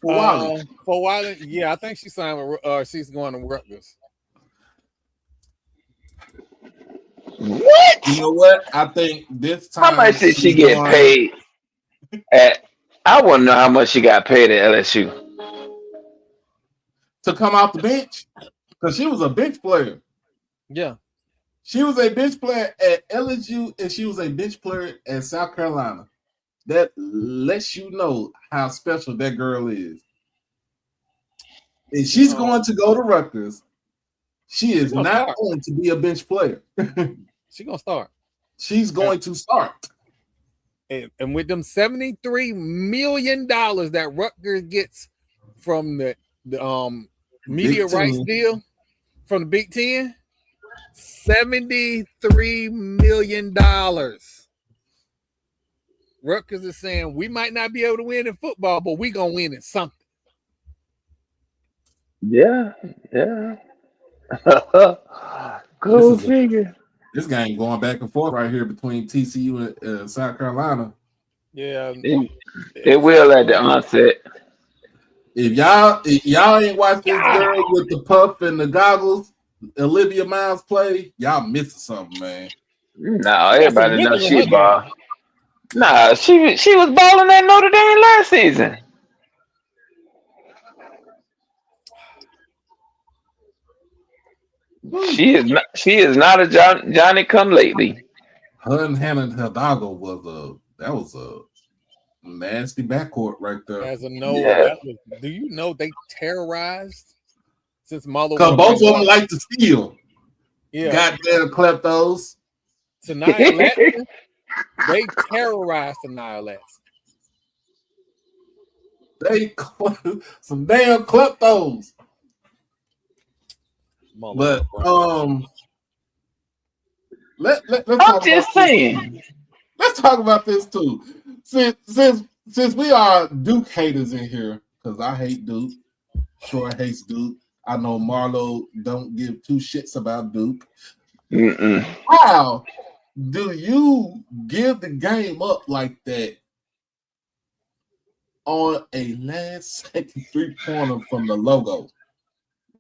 For Wiley. For Wiley? Yeah, I think she signed with, she's going to Rutgers. What? You know what? I think this time. How much did she get paid at? I want to know how much she got paid at LSU. To come off the bench? Because she was a bench player. Yeah. She was a bench player at LSU and she was a bench player at South Carolina. That lets you know how special that girl is. And she's going to go to Rutgers. She is not going to be a bench player. She's going to start. She's going to start. And with them $73 million that Rutgers gets from the media rights deal from the Big Ten, $73 million. Rutgers is saying we might not be able to win in football, but we're going to win in something. Yeah. Go figure. This game going back and forth right here between TCU and South Carolina. Yeah. It will at the onset. If y'all ain't watched this girl with the puff and the goggles, Olivia Miles play, y'all missing something, man. No, everybody knows she ball. Nah, she was balling at Notre Dame last season. She is not a Johnny come lately. Her and Hannah Hidalgo was a nasty backcourt right there. As a no, Yeah. that was. Do you know they terrorized since Marlo? Because both of them like to steal. Yeah, Goddamn kleptos. Tania Latson, they terrorized Tania Latson. They some damn kleptos. Marlo But let's I'm talk just about saying. let's talk about this too. Since we are Duke haters in here, because I hate Duke, Troy hates Duke. I know Marlo don't give two shits about Duke. Mm-mm. How do you give the game up like that on a last second 3-pointer from the logo?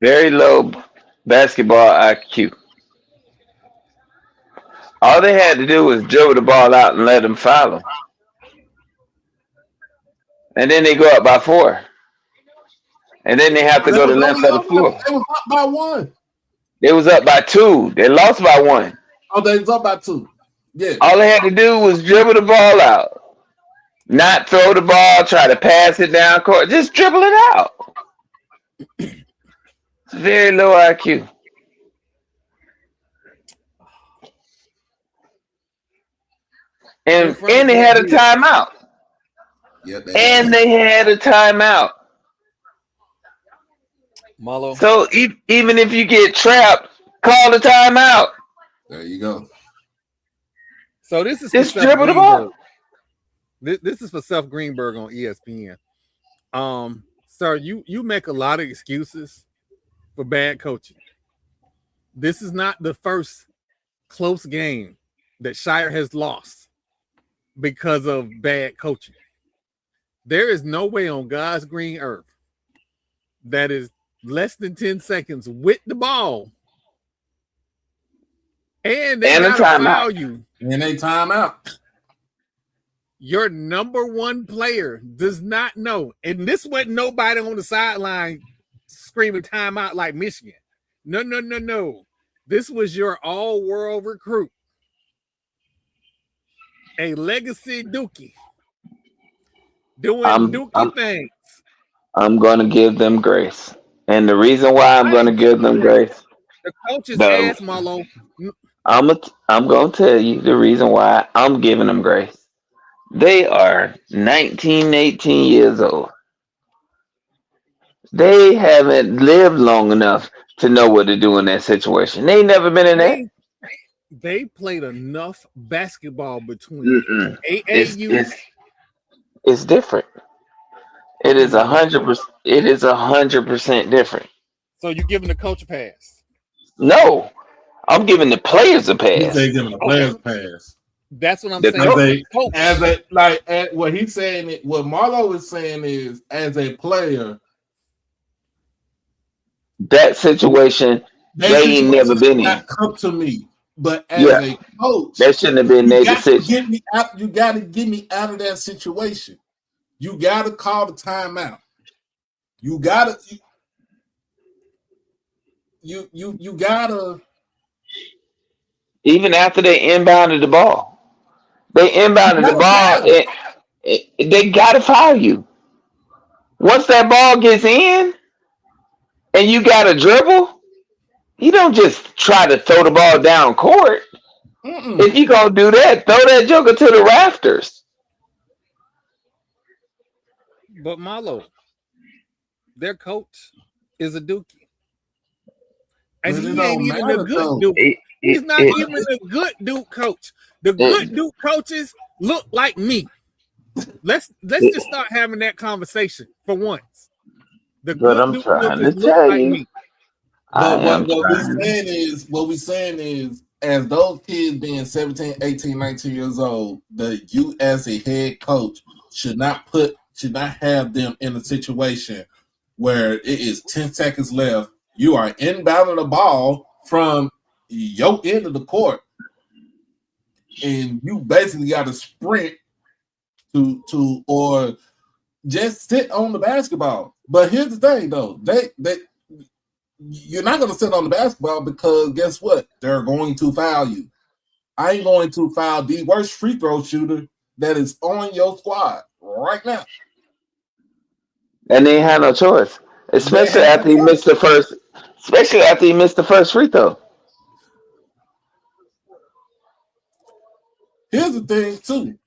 Very low basketball IQ. All they had to do was dribble the ball out and let them foul them. And then they go up by 4. And then they have to They go to was the left only of the up by, floor. they was up by 1. They was up by 2. They lost by 1. Oh, they was up by 2. Yeah. All they had to do was dribble the ball out. Not throw the ball, try to pass it down court. Just dribble it out. It's very low IQ. And they had a timeout. Yeah, They had a timeout. Marlo. So even if you get trapped, call the timeout. There you go. So this is Just for dribble the ball. This is for Seth Greenberg on ESPN. Sir, you make a lot of excuses for bad coaching. This is not the first close game that Shire has lost because of bad coaching. There is no way on God's green earth that is less than 10 seconds with the ball and they gotta foul you. And they timeout. Your number one player does not know. And this wasn't nobody on the sideline screaming timeout like Michigan. No. This was your all-world recruit. A legacy Dookie. Doing Dookie things. I'm going to give them grace. And the reason why I'm going to give them grace. The coach's ass, Marlo. I'm going to tell you the reason why I'm giving them grace. They are 19, 18 years old. They haven't lived long enough to know what to do in that situation. They ain't never been in that. They played enough basketball between AAU. It's different. It is 100%. It is 100% different. So you're giving the coach a pass? No, I'm giving the players a pass. They're giving the players a pass. That's what I'm saying. What he's saying, what Marlo is saying is, as a player, that situation they ain't never been in. Come to me, but as a coach, that shouldn't have been their decision. You got to get me out of that situation. You got to call the timeout. You got to. You gotta. Even after they inbounded the ball. They inbounded the ball. They gotta foul you. Once that ball gets in, and you got to dribble, you don't just try to throw the ball down court. If you gonna do that, throw that joker to the rafters. But Marlo, their coach is a Dookie, and he ain't even a good Duke. He's not even a good Duke coach. The good Duke coaches look like me. Let's just start having that conversation for once. The but good I'm Duke trying to coaches tell look you. like me. But what we're saying is, as those kids being 17, 18, 19 years old, you as a head coach should not have them in a situation where it is 10 seconds left. You are inbounding the ball from your end of the court, and you basically got to sprint to or just sit on the basketball. But here's the thing, though, you're not going to sit on the basketball because guess what? They're going to foul you. I ain't going to foul the worst free throw shooter that is on your squad right now. And they had no choice, They especially have after he missed the first. Especially after he missed the first free throw. Here's the thing too.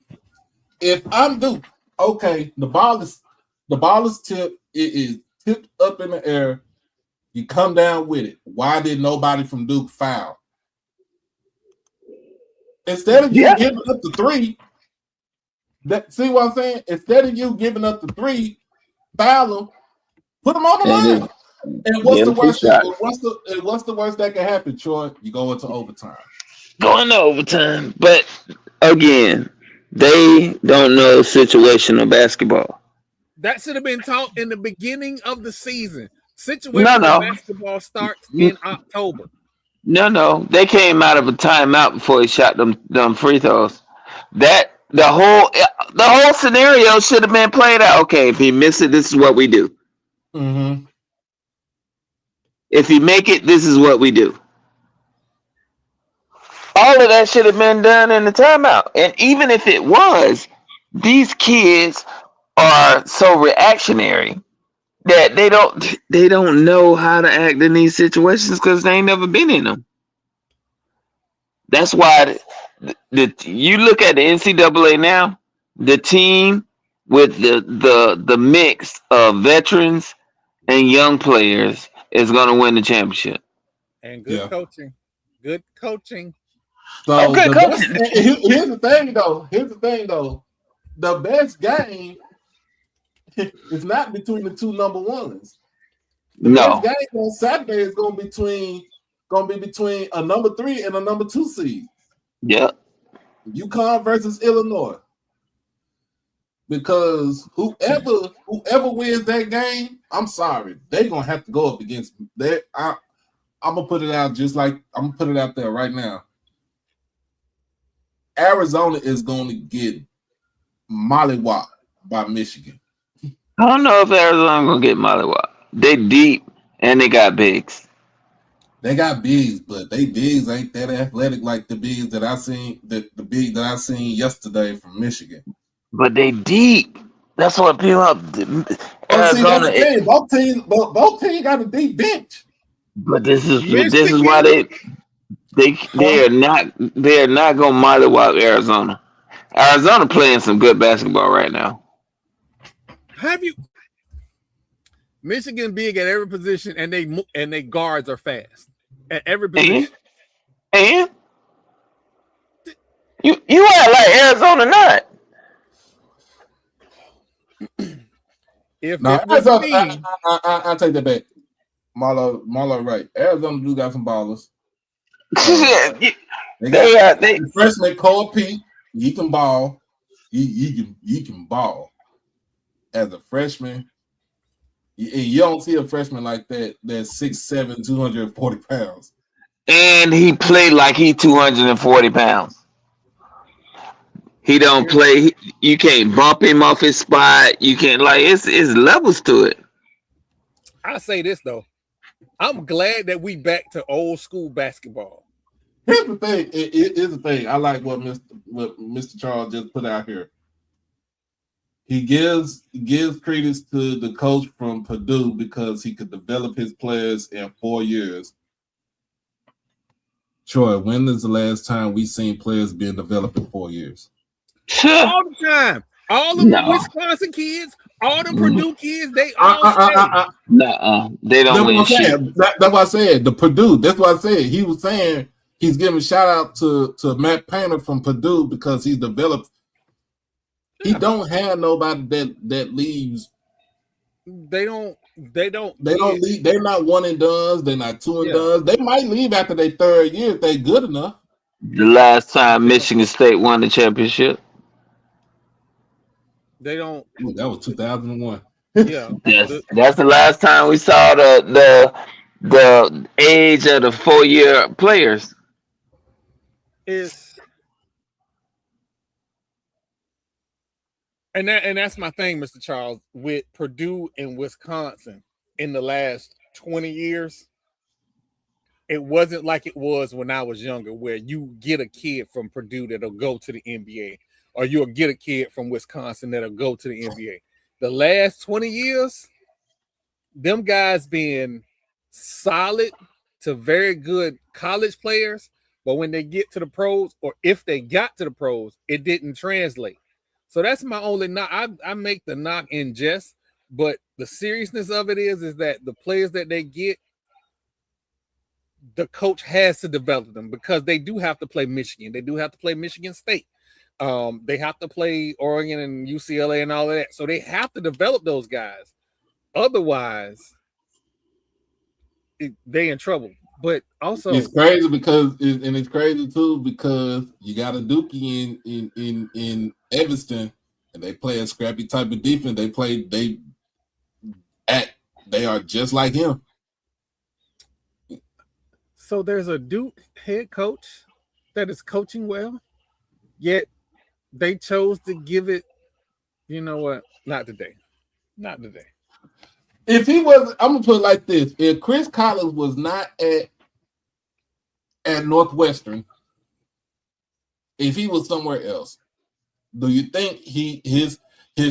If I'm Duke, okay, the ball is tipped. It is tipped up in the air. You come down with it. Why did nobody from Duke foul? Instead of you Yeah. giving up the three, see what I'm saying? Instead of you giving up the three, foul them, put them on the And line. And what's give the him 2 worst? shots. What's the worst that can happen, Troy? You go into overtime. Going to overtime. But again, they don't know situational basketball. That should have been taught in the beginning of the season. No, Situational no. basketball starts in October. No. They came out of a timeout before he shot them free throws. That the whole scenario should have been played out. Okay, if he misses it, this is what we do. Mm-hmm. If he make it, this is what we do. All of that should have been done in the timeout. And even if it was, these kids are so reactionary that they don't know how to act in these situations because they ain't never been in them. That's why you look at the NCAA now, the team with the mix of veterans and young players is going to win the championship. And good Yeah. coaching. Good coaching. Oh, So good the best. coaching. Here's the thing, though. The best game is not between the two number ones. The best No. game on Saturday is going to be between a number 3 and a number 2 seed. Yep. UConn versus Illinois. Because whoever wins that game, I'm sorry, they're gonna have to go up against that. I'm gonna put it out I'm gonna put it out there right now. Arizona is going to get mollywopped by Michigan. I don't know if Arizona going to get mollywop. They deep and they got bigs. They got bigs, but they bigs ain't that athletic like the bigs that I seen. The big that I seen yesterday from Michigan. But they deep. That's what people up. But see, that's Arizona. the thing. Both teams got a deep bench. But this is why Michigan. they are not going to mollywop Arizona. Arizona playing some good basketball right now. Have you Michigan big at every position and they guards are fast at every position. And you act like Arizona not. If No, it was Arizona, me, I take that back. Marlo, right? Arizona do got some ballers. They got the freshman Cole Pete. He can ball. He can ball as a freshman. You don't see a freshman like that that's 6'7", 240 pounds. And he played like he 240 pounds. He don't play. You can't bump him off his spot. You can't it's levels to it. I say this though. I'm glad that we back to old school basketball. Here's the thing. Here's the thing. I like what Mr. Charles just put out here. He gives credence to the coach from Purdue because he could develop his players in 4 years. Troy, when is the last time we seen players being developed in 4 years? All the time. All them Wisconsin kids, all them Purdue kids, they all stay. They don't win shit. That's what I said. The Purdue. That's what I said. He was saying he's giving a shout out to Matt Painter from Purdue because he's developed. He don't have nobody that leaves. They don't leave. They're not one and dones. They're not two and dones. They might leave after their 3rd year if they're good enough. The last time Michigan State won the championship. They don't. Ooh, that was 2001. Yeah, that's the last time we saw the age of the 4-year players. And that's my thing, Mr. Charles, with Purdue and Wisconsin in the last 20 years. It wasn't like it was when I was younger, where you get a kid from Purdue that'll go to the NBA, or you'll get a kid from Wisconsin that'll go to the NBA. The last 20 years, them guys being solid to very good college players, but when they get to the pros, or if they got to the pros, it didn't translate. So that's my only knock. I make the knock in jest, but the seriousness of it is that the players that they get, the coach has to develop them, because they do have to play Michigan. They do have to play Michigan State. They have to play Oregon and UCLA and all of that. So they have to develop those guys. Otherwise, they in trouble. But also, it's crazy it's crazy too because you got a Dookie in Evanston, and they play a scrappy type of defense. They are just like him. So there's a Duke head coach that is coaching well, yet they chose to give it, you know what? Not today. Not today. If he was, I'm gonna put it like this: if Chris Collins was not at Northwestern, if he was somewhere else, do you think his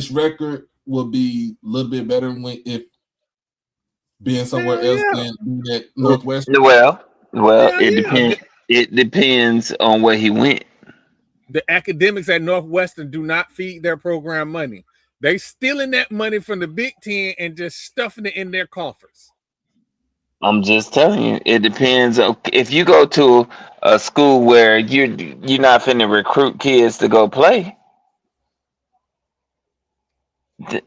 record would be a little bit better if being somewhere else than being at Northwestern? Well, it depends. It depends on where he went. The academics at Northwestern do not feed their program money. They stealing that money from the Big Ten and just stuffing it in their coffers. I'm just telling you, it depends. If you go to a school where you're not finna recruit kids to go play,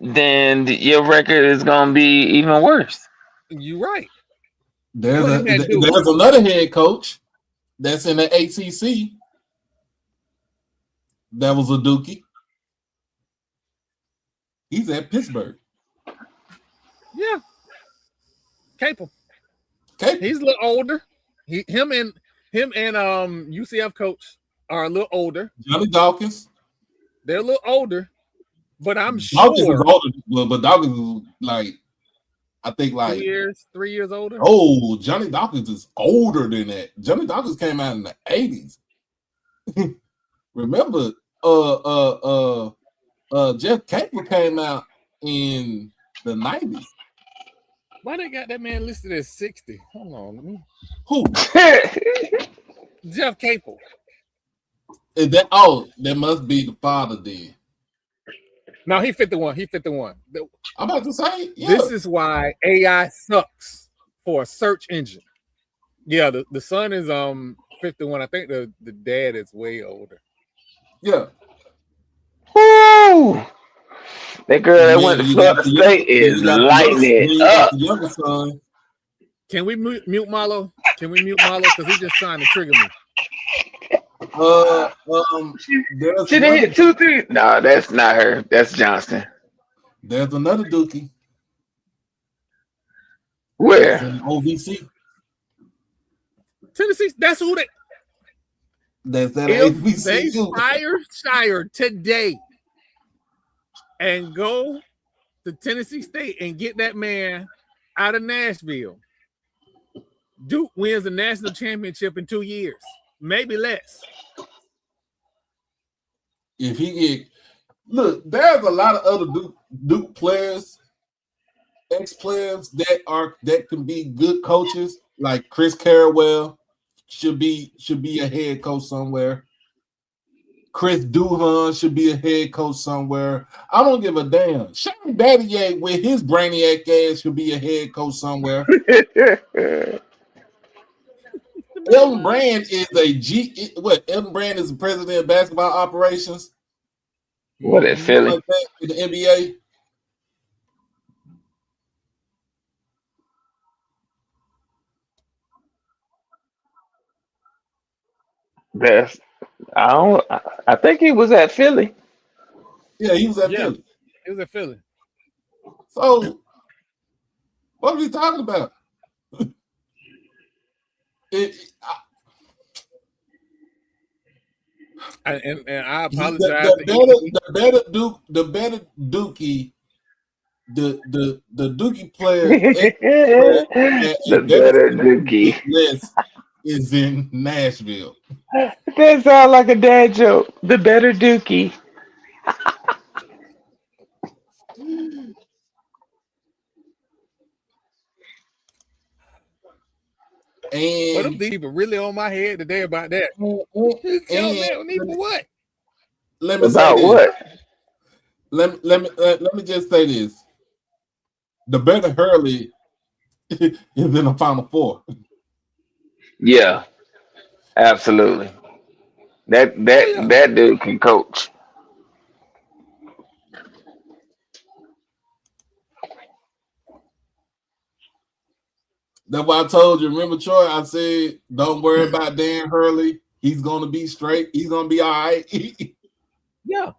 then your record is gonna be even worse. You're right. There's another head coach that's in the ACC that was a Dookie. He's at Pittsburgh. Yeah. Capable. He's a little older. Him and UCF coach are a little older. Johnny Dawkins. They're a little older, but I'm Dawkins sure. Is older, but Dawkins is like, I think like 3 years older. Oh, Johnny Dawkins is older than that. Johnny Dawkins came out in the 80s. Remember, Jeff Capel came out in the 90s. Why they got that man listed as 60? Hold on, let me. Who? Jeff Capel. That must be the father then. No, he 51. He 51. I'm about to say, yeah. This is why AI sucks for a search engine. Yeah, the son is 51. I think the dad is way older. Yeah. Woo! That girl that went to Florida State is lighting it up. The younger son. Can we mute Marlo? Can we mute Marlo? Because he's just trying to trigger me. She did hit 2 3. No, that's not her. That's Johnston. There's another Dookie. Where? In OVC. Tennessee. That's who they. That's that if HBCU. They fire Shire today and go to Tennessee State and get that man out of Nashville, Duke wins the national championship in 2 years, maybe less. If he look, there's a lot of other Duke players, ex-players that can be good coaches, like Chris Carrawell should be a head coach somewhere. Chris Duhon should be a head coach somewhere. I don't give a damn. Sean Battier with his brainiac ass should be a head coach somewhere. Elton Brand is Elton Brand is the president of basketball operations. What at Philly? Like that in the NBA. I think he was at Philly. Yeah, he was at Philly. He was at Philly. So, what are we talking about? And I apologize. The better Dookie the Dookie player, at a The better better school Dookie. get less is in Nashville. That sounds like a dad joke. The better Dookie. But them And people really on my head today about that. Y'all and mad with me for what? let me say About this. what? Let me just say this. The better Hurley is in the Final Four. Yeah, absolutely. That Oh that yeah. that dude can coach. That's why I told you. Remember, Troy? I said, don't worry about Dan Hurley. He's gonna be straight. He's gonna be all right. Yeah.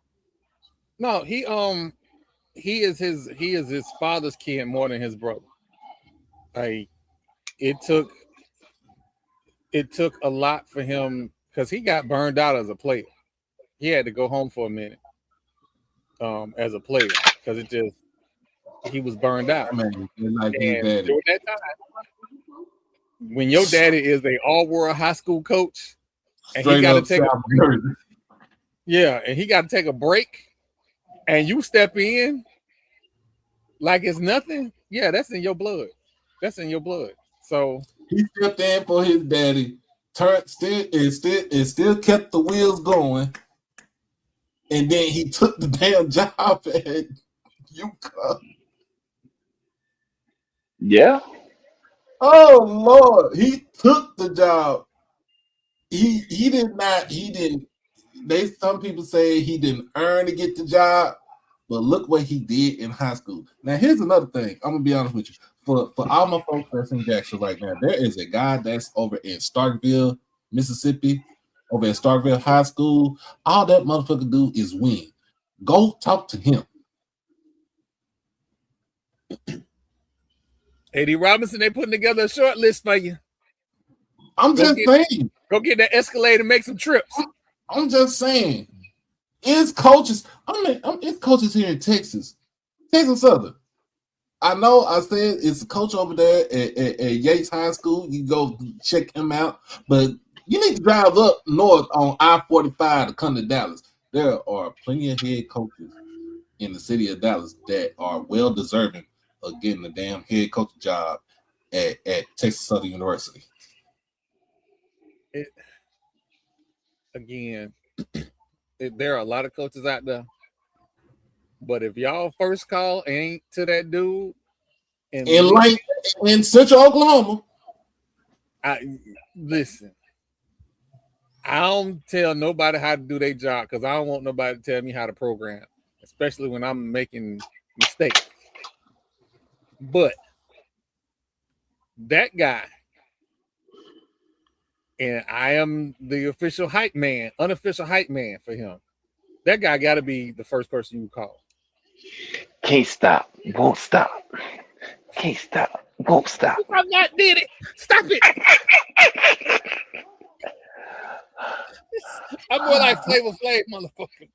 No, he is his father's kid more than his brother. Like it took a lot for him because he got burned out as a player. He had to go home for a minute as a player because he was burned out. That man is like his And daddy. during that time, when your daddy is a all-world high school coach and he Straight got to up take South Jersey. and he got to take a break and you step in like it's nothing, yeah, that's in your blood. That's in your blood. So He stepped in for his daddy. Still kept the wheels going. And then he took the damn job at UConn. Yeah. Oh Lord, he took the job. He did not. He didn't. Some people say he didn't earn to get the job, but look what he did in high school. Now here's another thing. I'm gonna be honest with you. For all my folks that's in Jackson right now, there is a guy that's over in Starkville, Mississippi, over at Starkville High School. All that motherfucker do is win. Go talk to him. A.D. Robinson, they putting together a short list for you. I'm Go just get- saying. Go get that Escalade and make some trips. I'm just saying. It's coaches. It's coaches here in Texas Southern. I know I said it's a coach over there at Yates High School. You go check him out. But you need to drive up north on I-45 to come to Dallas. There are plenty of head coaches in the city of Dallas that are well deserving of getting a damn head coach job at Texas Southern University. Again, there are a lot of coaches out there. But if y'all first call ain't to that dude In Central Oklahoma, listen, I don't tell nobody how to do their job because I don't want nobody to tell me how to program, especially when I'm making mistakes. But that guy, and I am the official hype man, unofficial hype man for him. That guy got to be the first person you call. Can't stop. Won't stop. Can't stop. Won't stop. I'm not did it. Stop it. I'm more like Flavor Flav, motherfucker.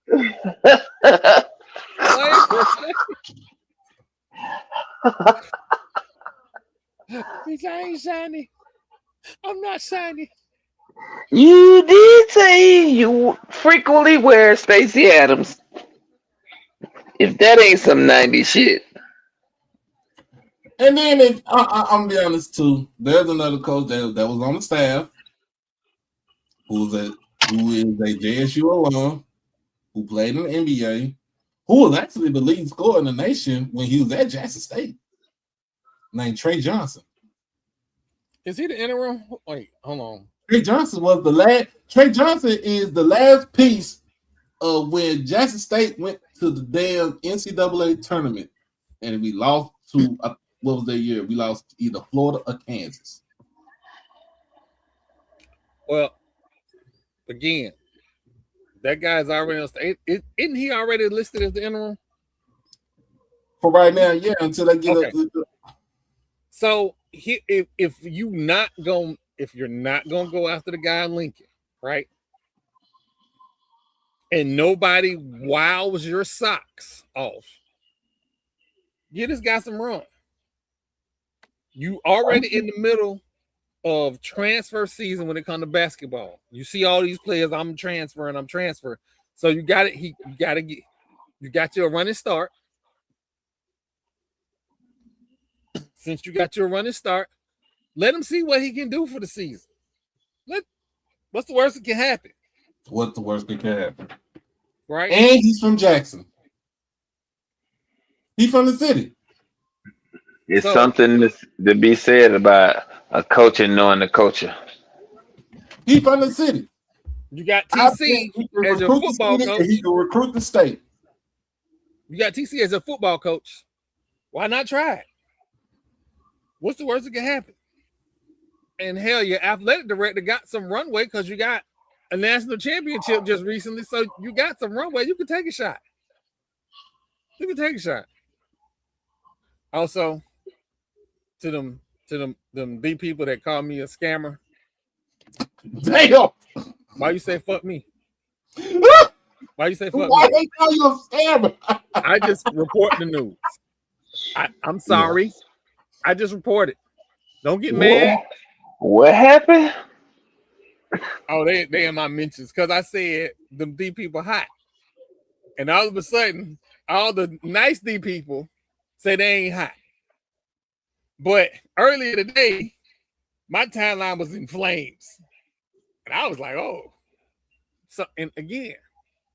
Bitch, I ain't shiny. I'm not shiny. You did say you frequently wear Stacey Adams. If that ain't some 90s shit. and then I'm gonna be honest too. There's another coach that was on the staff who is a JSU alum who played in the NBA, who was actually the lead scorer in the nation when he was at Jackson State, named Trey Johnson. Is he the interim? Wait, hold on. Trey Johnson was the last. Trey Johnson is the last piece of when Jackson State went to the damn NCAA tournament, and we lost to what was that year? We lost to either Florida or Kansas. Well, again, that guy's already on stage. Isn't he already listed as the interim? For right now, yeah, until they get okay. So if you're not gonna go after the guy in Lincoln, right? And nobody wows your socks off, Get this guy some run. You already in the middle of transfer season when it comes to basketball. You see all these players, I'm transferring. So you got it. You got your running start. Since you got your running start, let him see what he can do for the season. What's the worst that can happen? What's the worst that can happen? Right. And he's from Jackson. He's from the city. It's something to be said about a coach and knowing the culture. He's from the city. You got TC as your football coach. He can recruit the state. You got TC as a football coach. Why not try it? What's the worst that can happen? And hell, your athletic director got some runway because you got a national championship just recently. So you got some runway. You can take a shot. Also, to them B people that call me a scammer. Damn. Why you say fuck me? Why you say fuck Why me? they call you a scammer? I just report the news. I'm sorry. I just reported. Don't get mad. What happened? Oh, they in my mentions because I said them D people hot. And all of a sudden, all the nice D people say they ain't hot. But earlier today, my timeline was in flames. And I was like, oh. So, and again,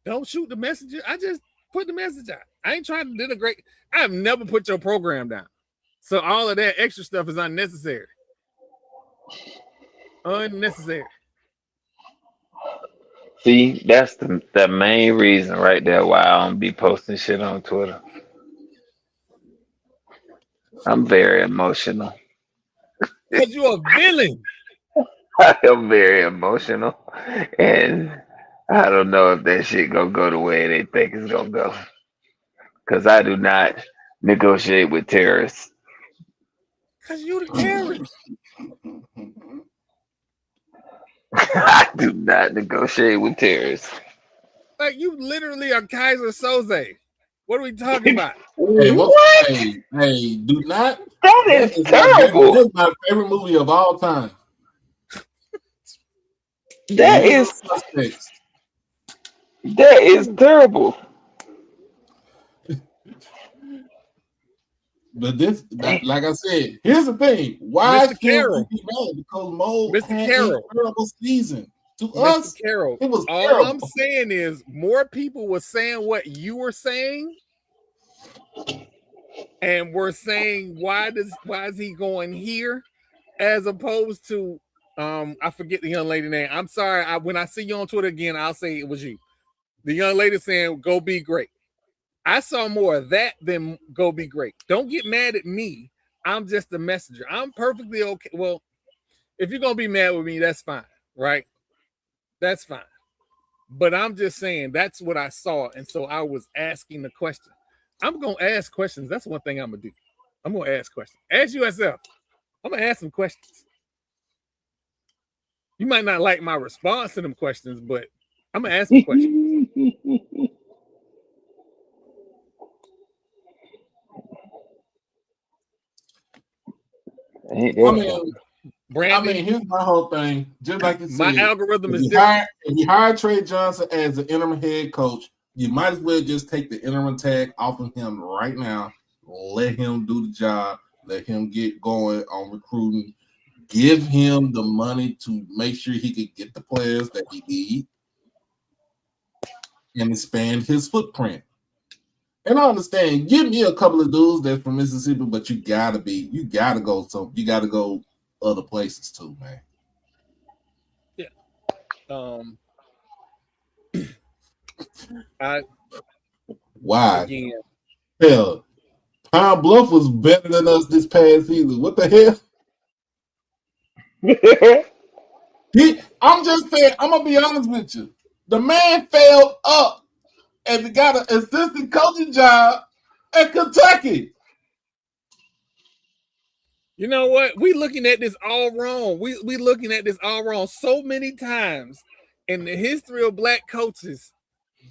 don't shoot the messenger. I just put the message out. I ain't trying to denigrate. I have never put your program down. So all of that extra stuff is unnecessary. Unnecessary. See, that's the main reason right there why I don't be posting shit on Twitter. I'm very emotional. Because you're a villain. I am very emotional. And I don't know if that shit gonna go the way they think it's gonna go. Because I do not negotiate with terrorists. Because you're the terrorist. I do not negotiate with terrorists. Like, you literally are Kaiser Soze. What are we talking about? Hey, What? Hey, do not. That is terrible. That's my favorite movie of all time. That is terrible. But this, like I said, here's the thing. Why Mr. Carroll? be mad? Because Mo Mr. had Carroll. a terrible season. To Mr. us, Carroll, it was all terrible. I'm saying is more people were saying what you were saying, and we're saying why is he going here, as opposed to I forget the young lady name. I'm sorry. When I see you on Twitter again, I'll say it was you. The young lady saying go be great. I saw more of that than go be great. Don't get mad at me. I'm just the messenger. I'm perfectly okay. Well, if you're gonna be mad with me, that's fine, right? That's fine. But I'm just saying that's what I saw. And so I was asking the question. I'm going to ask questions. That's one thing I'm going to do. I'm going to ask questions. Ask yourself. I'm going to ask some questions. You might not like my response to them questions, but I'm going to ask some questions. Brandon, here's my whole thing. Just like you said, my algorithm is different. If you hire Trey Johnson as the interim head coach, you might as well just take the interim tag off of him right now. Let him do the job. Let him get going on recruiting. Give him the money to make sure he can get the players that he needs and expand his footprint. And I understand, give me a couple of dudes that's from Mississippi, but you gotta go other places too, man. Yeah. Why? Again. Hell, Pine Bluff was better than us this past season. What the hell? I'm just saying, I'm gonna be honest with you. The man failed up and got an assistant coaching job at Kentucky. You know what? We looking at this all wrong. We looking at this all wrong. So many times in the history of black coaches,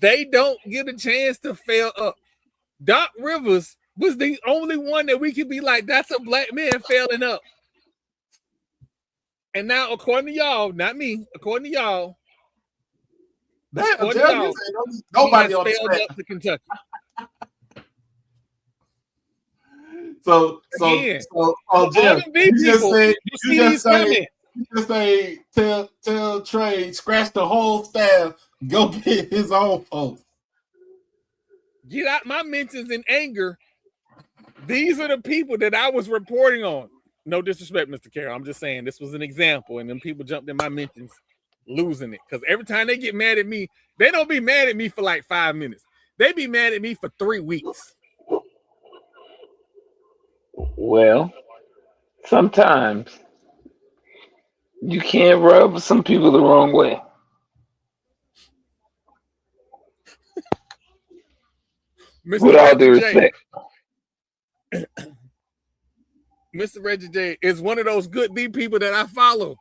they don't get a chance to fail up. Doc Rivers was the only one that we could be like, that's a black man failing up. And now, according to y'all, not me, according to y'all, Nobody he on has failed the up to Kentucky. So Again, Jeff, you just say tell Trey scratch the whole staff, go get his own folks. Get out my mentions in anger. These are the people that I was reporting on. No disrespect, Mr. Carroll. I'm just saying this was an example, and then people jumped in my mentions, losing it. Because every time they get mad at me, they don't be mad at me for like 5 minutes. They be mad at me for 3 weeks. Well, sometimes you can't rub some people the wrong way. Mr. With all Reggie due J. respect. Mr. Reggie J is one of those good D people that I follow.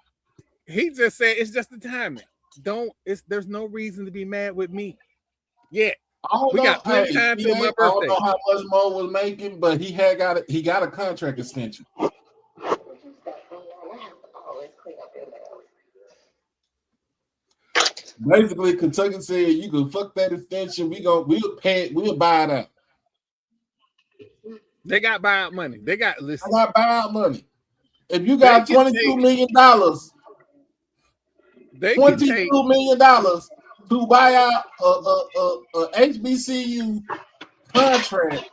He just said it's just the timing. There's no reason to be mad with me. Yeah. We got plenty of time till my birthday. I don't know how much Mo was making, but he got a contract extension. Basically, Kentucky said you can fuck that extension. We'll buy it out. They got buyout money. They got buyout money. If you got $22 million, $22 million to buy out a HBCU contract.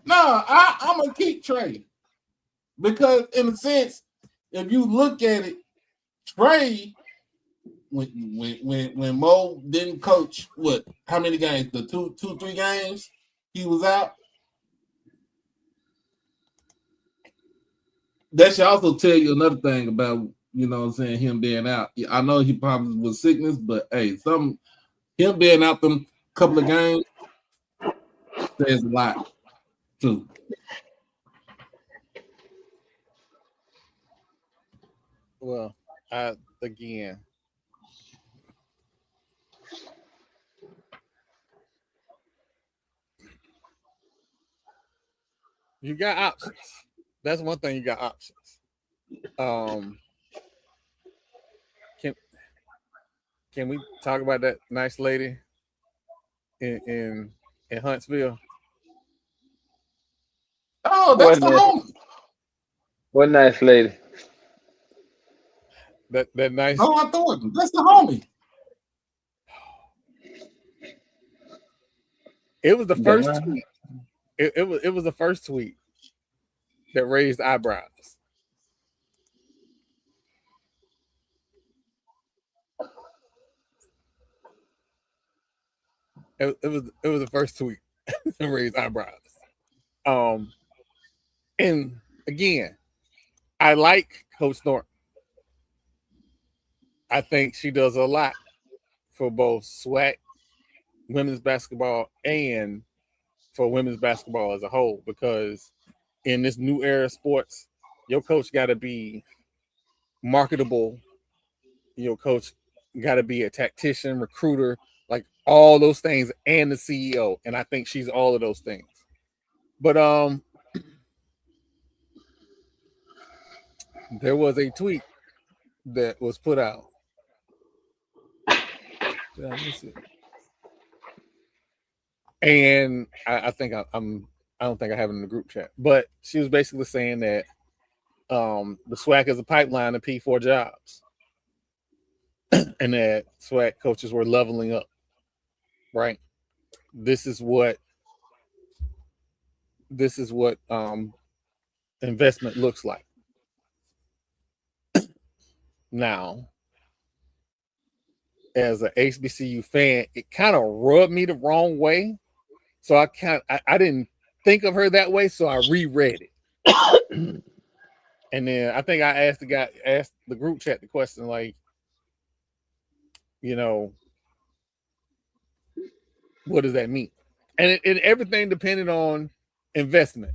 No, I'm gonna keep Trey because, in a sense, if you look at it, Trey, when Mo didn't coach, how many games? The 3 games he was out. That should also tell you another thing about, him being out. I know he probably was sickness, but hey, him being out them couple of games says a lot too. Well, again, you got options. That's one thing, you got options. Can we talk about that nice lady in Huntsville? Oh, that's the homie. What nice lady? That nice. No, I thought that's the homie. It was the first tweet. It was the first tweet that raised eyebrows. It was the first tweet that raised eyebrows. And again, I like Coach Thornton. I think she does a lot for both SWAC, women's basketball, and for women's basketball as a whole, because in this new era of sports, your coach got to be marketable. Your coach got to be a tactician, recruiter, like all those things, and the CEO. And I think she's all of those things. But there was a tweet that was put out. Did I miss it? And I think I don't think I have it in the group chat, but she was basically saying that the SWAC is a pipeline to P4 jobs, and that SWAC coaches were leveling up. Right? This is what investment looks like. Now, as an HBCU fan, it kind of rubbed me the wrong way. So I didn't think of her that way, so I reread it. And then I think I asked the group chat the question, like, what does that mean? And everything depended on investment.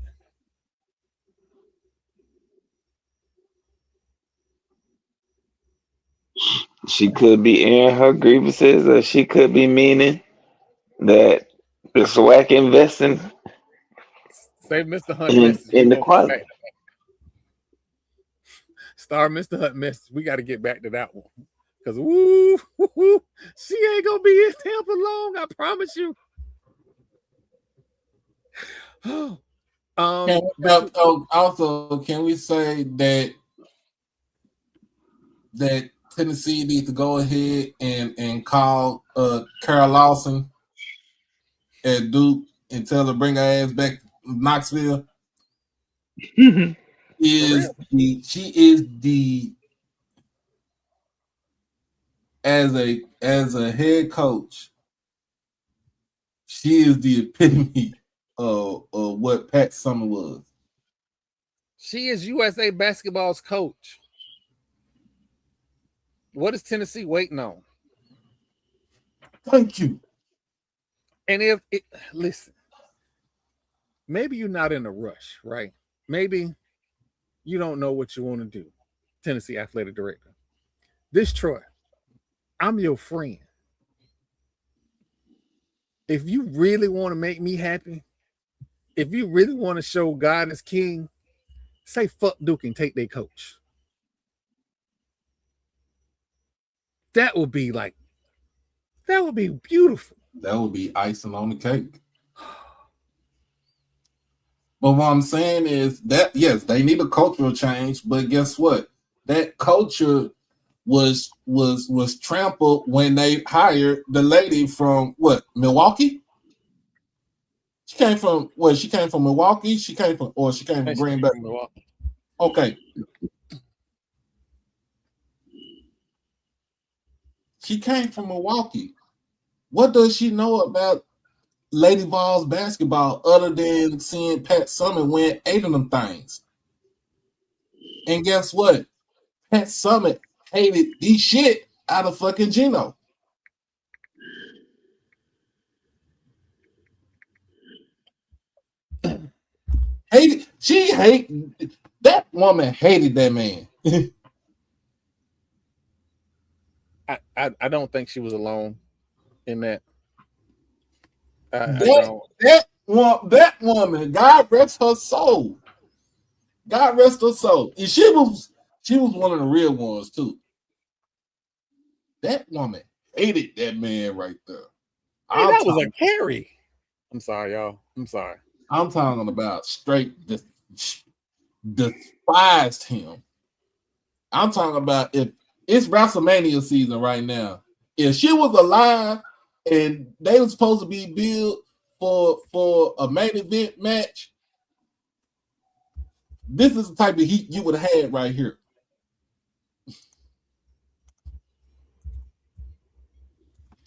She could be airing her grievances, or she could be meaning that the SWAC investing Save Mr. Hunt message. in the We're gonna get quality. back. Star Mr. Hunt message. We got to get back to that one. Because woo, she ain't gonna be in Tampa long, I promise you. Also, can we say that Tennessee needs to go ahead and call Carol Lawson at Duke and tell her to bring her ass back to Knoxville? She is the as a head coach, she is the epitome of what Pat Summer was. She is USA basketball's coach. What is Tennessee waiting on? Thank you. And listen, maybe you're not in a rush, right? Maybe you don't know what you want to do. Tennessee athletic director. This Troy, I'm your friend. If you really want to make me happy, if you really want to show God is king, say fuck Duke and take their coach. That would be beautiful. That would be icing on the cake. But what I'm saying is that, yes, they need a cultural change, but guess what? That culture was trampled when they hired the lady from Milwaukee? She came from Milwaukee. She came from Green Bay. Okay. She came from Milwaukee. What does she know about Lady Vols basketball other than seeing Pat Summitt win 8 of them things? And guess what? Pat Summitt hated the shit out of fucking Gino. That woman hated that man. I don't think she was alone in that. That woman, God rest her soul. God rest her soul. And she was one of the real ones too. That woman hated that man right there. Hey, that was a carry. I'm sorry, y'all. I'm sorry. I'm talking about straight despised him. I'm talking about if it's WrestleMania season right now. If she was alive and they were supposed to be billed for a main event match, this is the type of heat you would have had right here.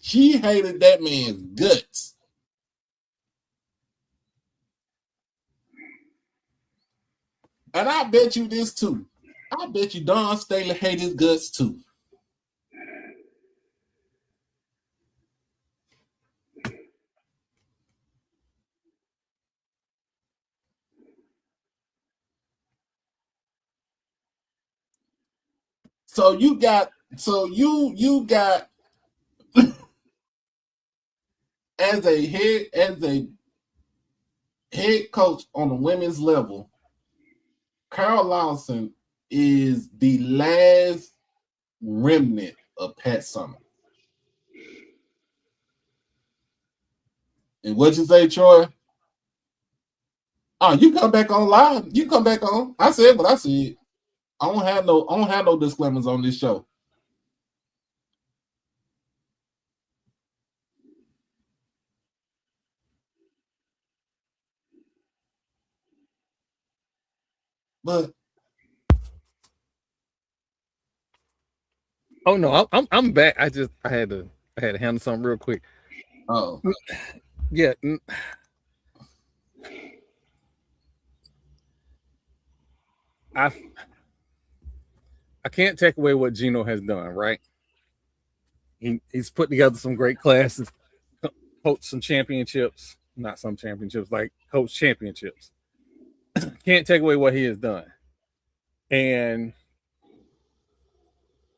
She hated that man's guts. And I bet you this too. I bet you Don Staley hated his guts too. So you got as a head coach on the women's level, Carol Lawson is the last remnant of Pat Summitt. And what'd you say, Troy? Oh, you come back on live. You come back on. I said what I said. I don't have no disclaimers on this show. But oh no, I'm back. I had to handle something real quick. Oh yeah. I can't take away what Gino has done, right? He's put together some great classes, coached some championships, not some championships, like coach championships. Can't take away what he has done. And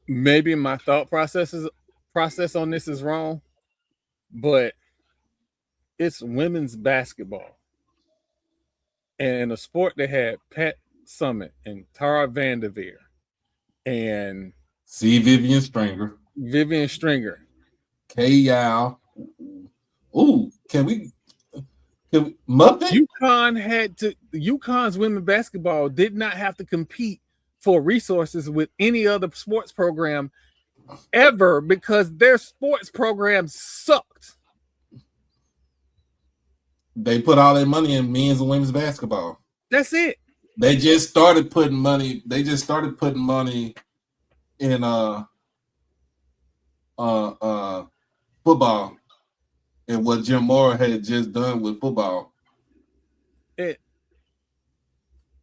maybe my thought process on this is wrong, but it's women's basketball, and a sport that had Pat Summitt and Tara Vanderveer and Vivian Stringer, Vivian Stringer. Kay Yao. Ooh, can we Muppet? UConn's women basketball did not have to compete for resources with any other sports program ever because their sports program sucked. They put all their money in men's and women's basketball. That's it. They just started putting money. They just started putting money in football, and what Jim Moore had just done with football. If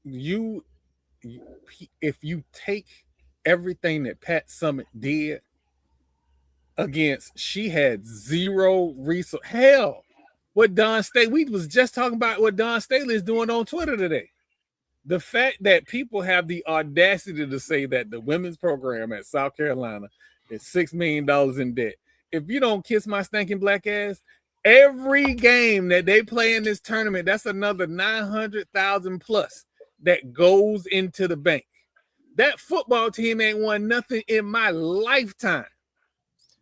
you take everything that Pat Summitt did against, she had zero resource. Hell, what Don Staley, we was just talking about what Don Staley is doing on Twitter today. The fact that people have the audacity to say that the women's program at South Carolina is $6 million in debt. If you don't kiss my stinking black ass, every game that they play in this tournament, that's another 900,000 plus that goes into the bank. That football team ain't won nothing in my lifetime.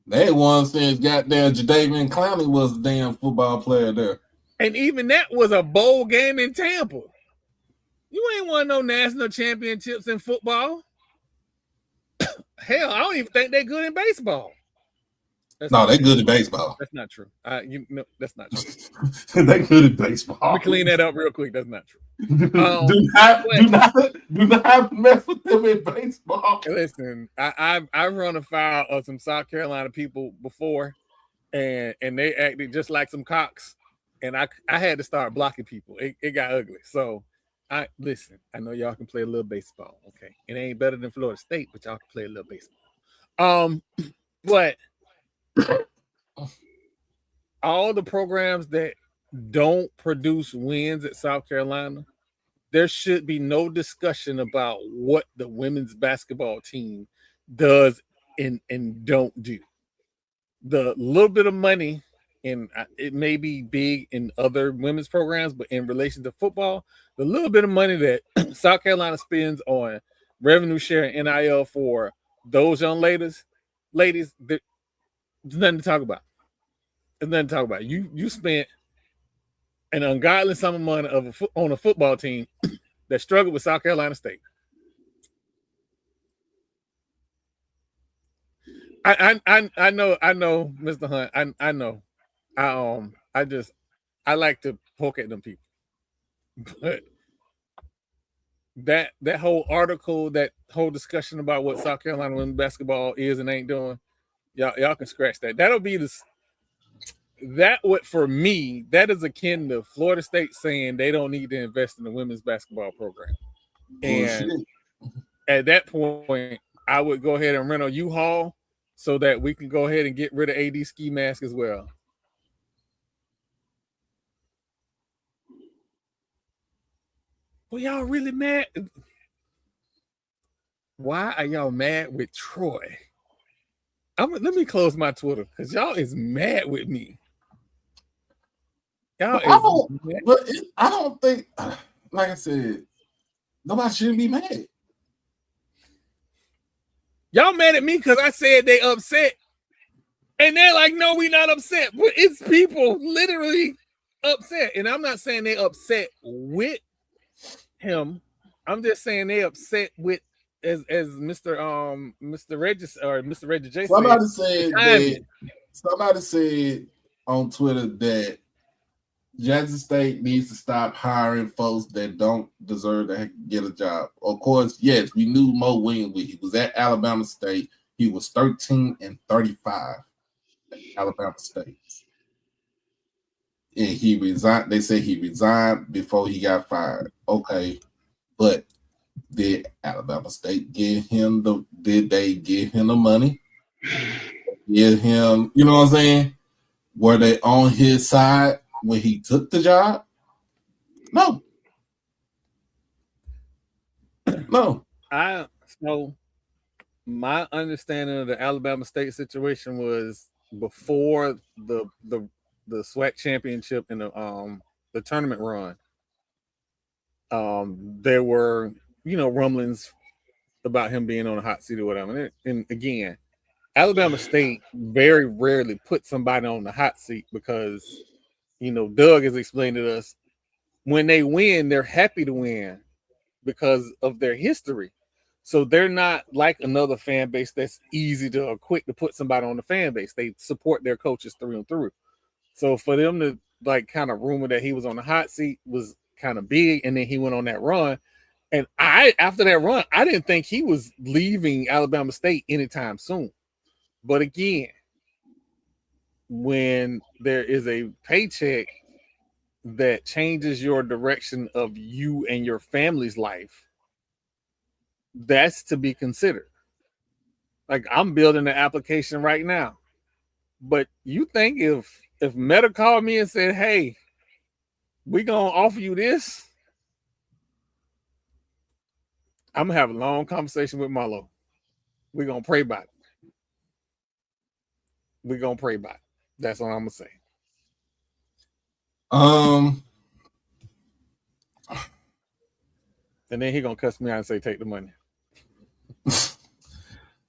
They won since goddamn Jadavian Clowney was a damn football player there. And even that was a bowl game in Tampa. You ain't won no national championships in football. Hell, I don't even think they're good in baseball. They're good at baseball. That's not true. That's not true. They're good at baseball. Let me clean that up real quick. That's not true. Do not mess with them in baseball. Listen, I've run afoul of some South Carolina people before, and they acted just like some cocks, and I had to start blocking people. It got ugly. So I know y'all can play a little baseball. Okay, it ain't better than Florida State, but y'all can play a little baseball. But all the programs that don't produce wins at South Carolina, there should be no discussion about what the women's basketball team does and don't do. The little bit of money, and it may be big in other women's programs, but in relation to football, the little bit of money that South Carolina spends on revenue share and NIL for those young ladies, there's nothing to talk about. There's nothing to talk about. You spent an ungodly sum of money on a football team that struggled with South Carolina State. I know, Mr. Hunt. I know. I like to poke at them people. But that whole article, that whole discussion about what South Carolina women's basketball is and ain't doing, y'all can scratch that. That'll be for me, that is akin to Florida State saying they don't need to invest in the women's basketball program. And at that point, I would go ahead and rent a U-Haul so that we can go ahead and get rid of AD ski mask as well. Well, y'all really mad? Why are y'all mad with Troy? Let me close my Twitter because y'all is mad with me. I don't think, like I said, nobody shouldn't be mad. Y'all mad at me because I said they upset. And they're like, no, we not upset. But it's people literally upset. And I'm not saying they upset with him. I'm just saying they upset with, as Mr. Regis or Mr. Reggie J somebody said on Twitter that Jackson State needs to stop hiring folks that don't deserve to get a job. Of course, yes, we knew Mo Williams. He was at Alabama State. He was 13-35 at Alabama State. And he resigned. They say he resigned before he got fired. Okay, but did Alabama State give him did they give him the money? Give him, you know what I'm saying? Were they on his side when he took the job? No. So my understanding of the Alabama State situation was before the SWAC championship and the tournament run, there were, rumblings about him being on a hot seat or whatever. And again, Alabama State very rarely put somebody on the hot seat because, Doug has explained to us, when they win, they're happy to win because of their history. So they're not like another fan base that's easy to or quick to put somebody on the fan base. They support their coaches through and through. So for them to like kind of rumor that he was on the hot seat was kind of big, and then he went on that run. And after that run, I didn't think he was leaving Alabama State anytime soon. But again, when there is a paycheck that changes your direction of you and your family's life, that's to be considered. Like, I'm building an application right now. But you think if Meta called me and said, hey, we're going to offer you this, I'm going to have a long conversation with Marlo. We're going to pray about it. We're going to pray about it. That's what I'm going to say. And then he going to cuss me out and say, take the money.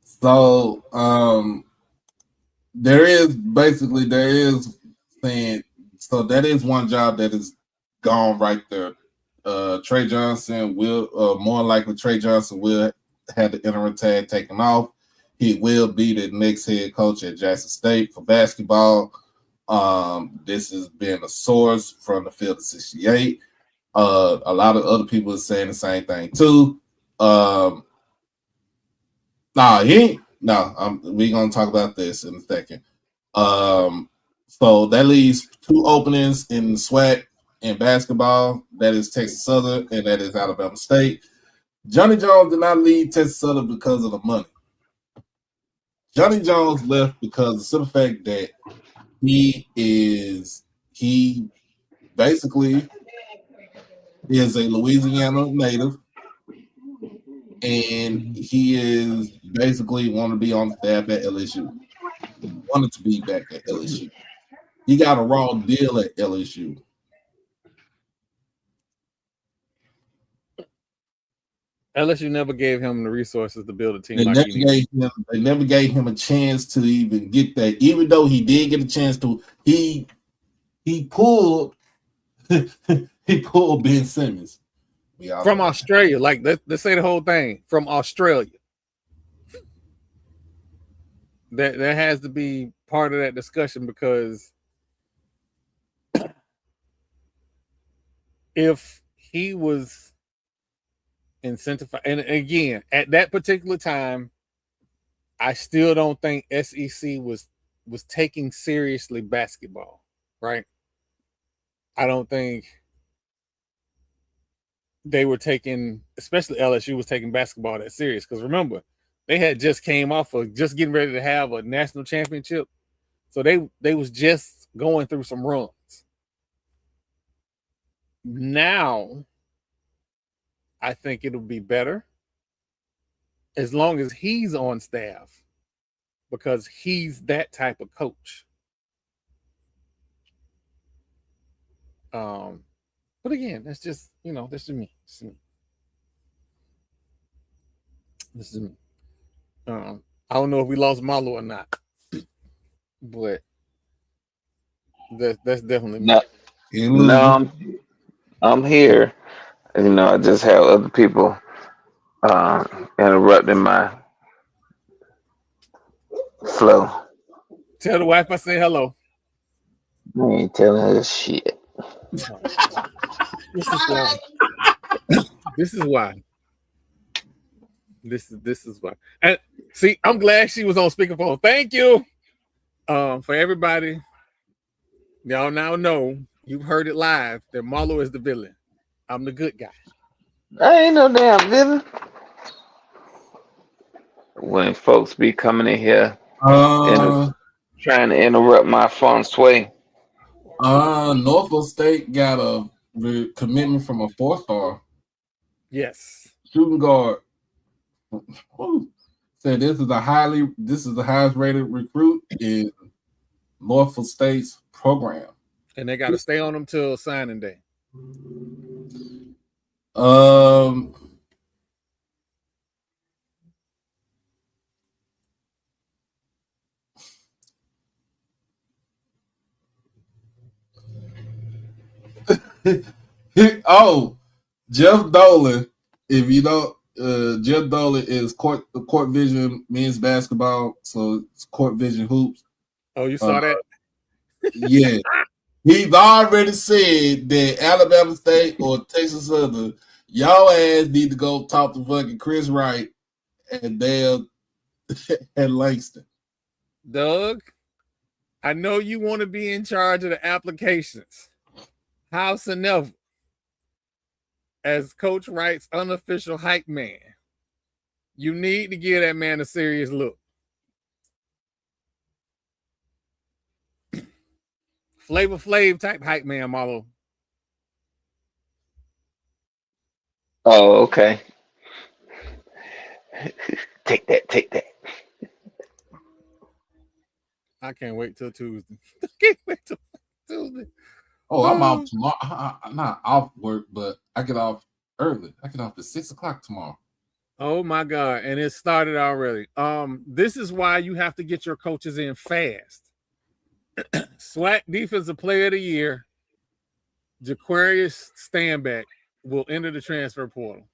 So, there is saying, so that is one job that is gone right there. Trey Johnson will, more likely Trey Johnson will have the interim tag taken off. He will be the next head coach at Jackson State for basketball. This has been a source from the Field of 68. A lot of other people are saying the same thing too. We're gonna talk about this in a second. So that leaves two openings in SWAC and basketball. That is Texas Southern and that is Alabama State. Johnny Jones did not leave Texas Southern because of the money. Johnny Jones left because of the simple fact that he basically is a Louisiana native, and he is basically want to be on staff at LSU. He wanted to be back at LSU. He got a raw deal at LSU. LSU never gave him the resources to build a team. They never gave him a chance to even get that. Even though he did get a chance to, he pulled Ben Simmons from Australia. Like, let's say the whole thing from Australia. That has to be part of that discussion, because if he was incentivized, and again, at that particular time, I still don't think SEC was taking seriously basketball, right? I don't think they were taking, especially LSU was taking basketball that serious, because remember, they had just came off of just getting ready to have a national championship. So they was just going through some runs. Now, I think it'll be better as long as he's on staff, because he's that type of coach. But again, that's just, that's just me. This is me. I don't know if we lost Marlo or not, but that's definitely me. No, I'm here. I just have other people interrupting my flow. Tell the wife I say hello. I ain't telling her shit. This is why. This is why. This is why. And see, I'm glad she was on speakerphone. Thank you. For everybody, y'all now know, you've heard it live, that Marlo is the villain. I'm the good guy. I ain't no damn villain. When folks be coming in here trying to interrupt my feng shui. Norfolk State got a commitment from a 4-star. Yes. Shooting guard. Said this is the highest rated recruit in Norfolk State's program. And they got to stay on them till signing day. Oh, Jeff Dolan. If you don't, Jeff Dolan is court vision men's basketball, so it's court vision hoops. Oh, you saw that? Yeah. He's already said that Alabama State or Texas Southern, y'all ass need to go talk to fucking Chris Wright and Dale and Langston. Doug, I know you want to be in charge of the applications. Howsoever, as Coach Wright's unofficial hype man, you need to give that man a serious look. Flavor Flav type hype man, Marlo. Oh, okay. Take that. I can't wait till Tuesday. I can't wait till Tuesday. Oh, I'm off tomorrow. I'm not off work, but I get off early. I get off at 6:00 tomorrow. Oh my God. And it started already. This is why you have to get your coaches in fast. SWAC Defensive Player of the Year, Jaquarius Stanback will enter the transfer portal.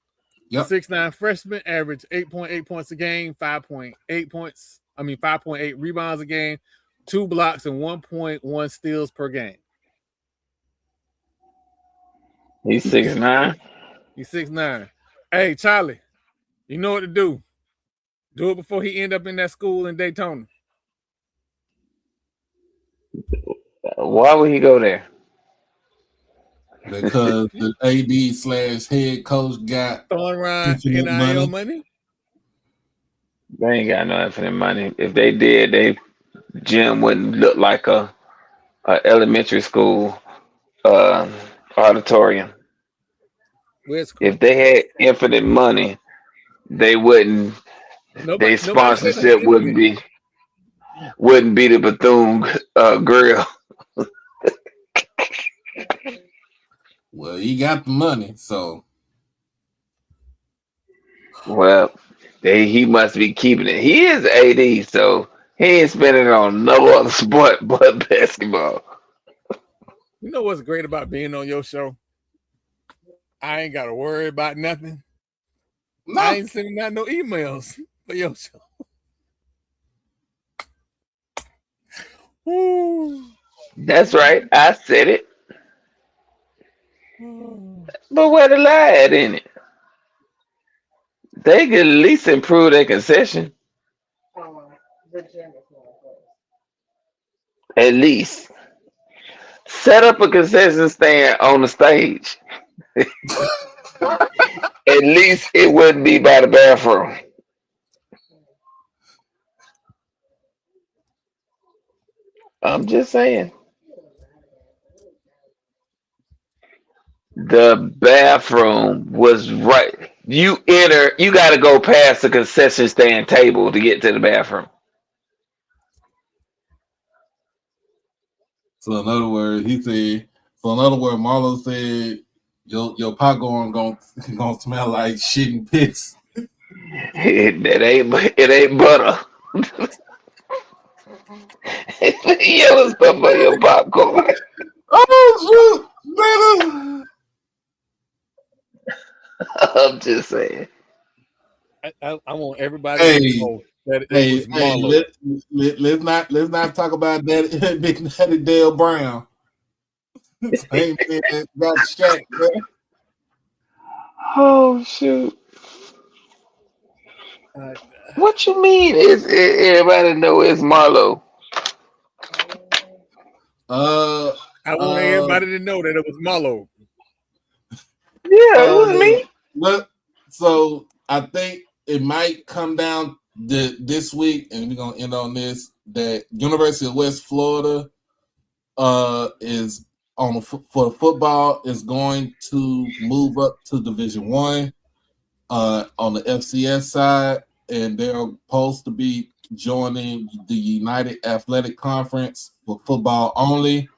Yep. 6'9" freshman, average 8.8 points a game, 5.8 rebounds a game, 2 blocks, and 1.1 steals per game. He's 6'9". He's 6'9". Hey, Charlie, you know what to do. Do it before he end up in that school in Daytona. Why would he go there? Because the AD/head coach got throwing around NIL money. They ain't got no infinite money. If they did, they gym wouldn't look like a elementary school auditorium. If they had infinite money, they wouldn't. Their sponsorship wouldn't be the Bethune Grill. Well, he got the money, so. Well, he must be keeping it. He is AD, so he ain't spending it on no other sport but basketball. You know what's great about being on your show? I ain't got to worry about nothing. No. I ain't sending out no emails for your show. Ooh. That's right. I said it. But where the lie at in it? They could at least improve their concession. At least. Set up a concession stand on the stage. At least it wouldn't be by the bathroom. I'm just saying. The bathroom was right. You got to go past the concession stand table to get to the bathroom. So in other words, Marlo said your popcorn gonna smell like shit and piss. It ain't butter. Yellow stuff on your popcorn. Oh shoot, man. I'm just saying. I want everybody to know that it was Marlo. Let's not talk about that Big Daddy Dale Brown. Same thing that got Shaq, man. Oh shoot! What you mean? Is everybody know it's Marlo? I want everybody to know that it was Marlo. Yeah, it was me. But so I think it might come down this week, and we're gonna end on this. That University of West Florida is for football is going to move up to Division I on the FCS side, and they're supposed to be joining the United Athletic Conference for football only.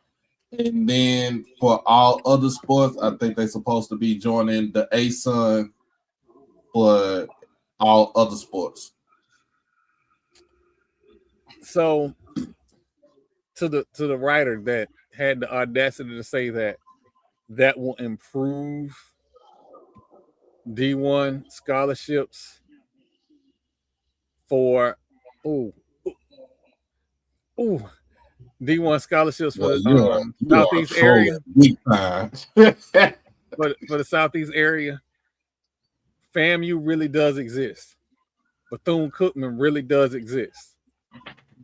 And then for all other sports, I think they're supposed to be joining the ASUN for all other sports. So to the writer that had the audacity to say that will improve D1 scholarships for D1 scholarships for the Southeast area. For the Southeast area, FAMU really does exist. Bethune-Cookman really does exist.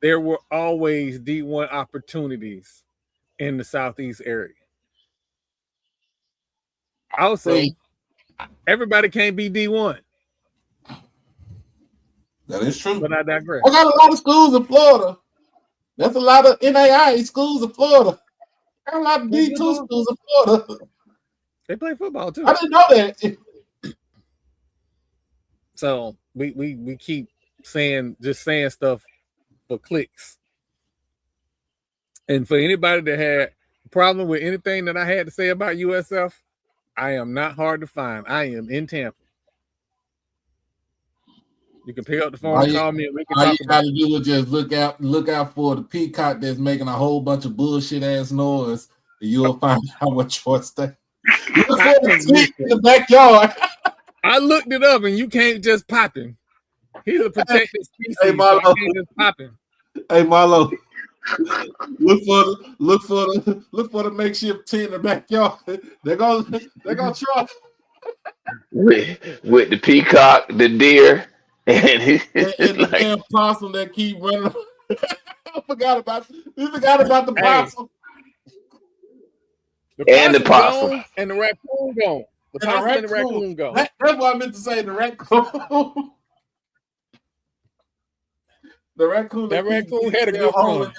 There were always D1 opportunities in the Southeast area. Also, everybody can't be D1. That is true. But I digress. I got a lot of schools in Florida. That's a lot of NAIA schools in Florida. I got a lot of D2 schools in Florida. They play football too. I didn't know that. So we keep saying stuff for clicks. And for anybody that had a problem with anything that I had to say about USF, I am not hard to find. I am in Tampa. You can pick up the phone and call me, and we can talk all you gotta do is just look out for the peacock that's making a whole bunch of bullshit ass noise, and you'll find out what choice that. Look for the in the backyard. I looked it up, and you can't just pop him. He's a protected species. Hey, Marlo. So you can't just pop him. Hey, Marlo. Look for the makeshift tent in the backyard. They're gonna try with the peacock, the deer, and the damn possum that keep running. I forgot about the possum. The possum and the raccoon gone. The possum and the raccoon gone. That's what I meant to say. The raccoon. The raccoon. That raccoon had a good run.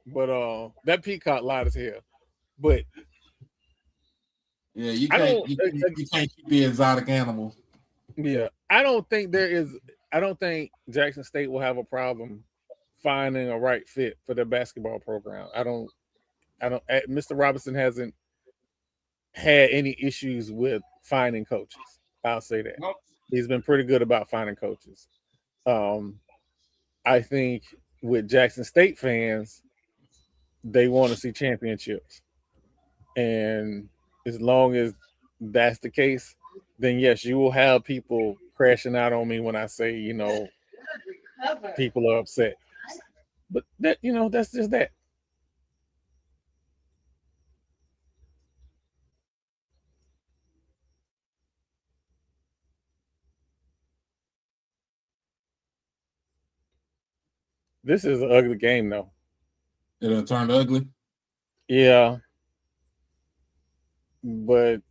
But that peacock lied as hell. But yeah, you can't keep the exotic animal. Yeah, I don't think Jackson State will have a problem finding a right fit for their basketball program. I don't. Mr. Robinson hasn't had any issues with finding coaches. I'll say that. Nope. He's been pretty good about finding coaches. I think with Jackson State fans, they want to see championships. And as long as that's the case, then yes, you will have people crashing out on me when I say, people are upset. But that, that's just that. This is an ugly game, though. It'll turn ugly? Yeah. But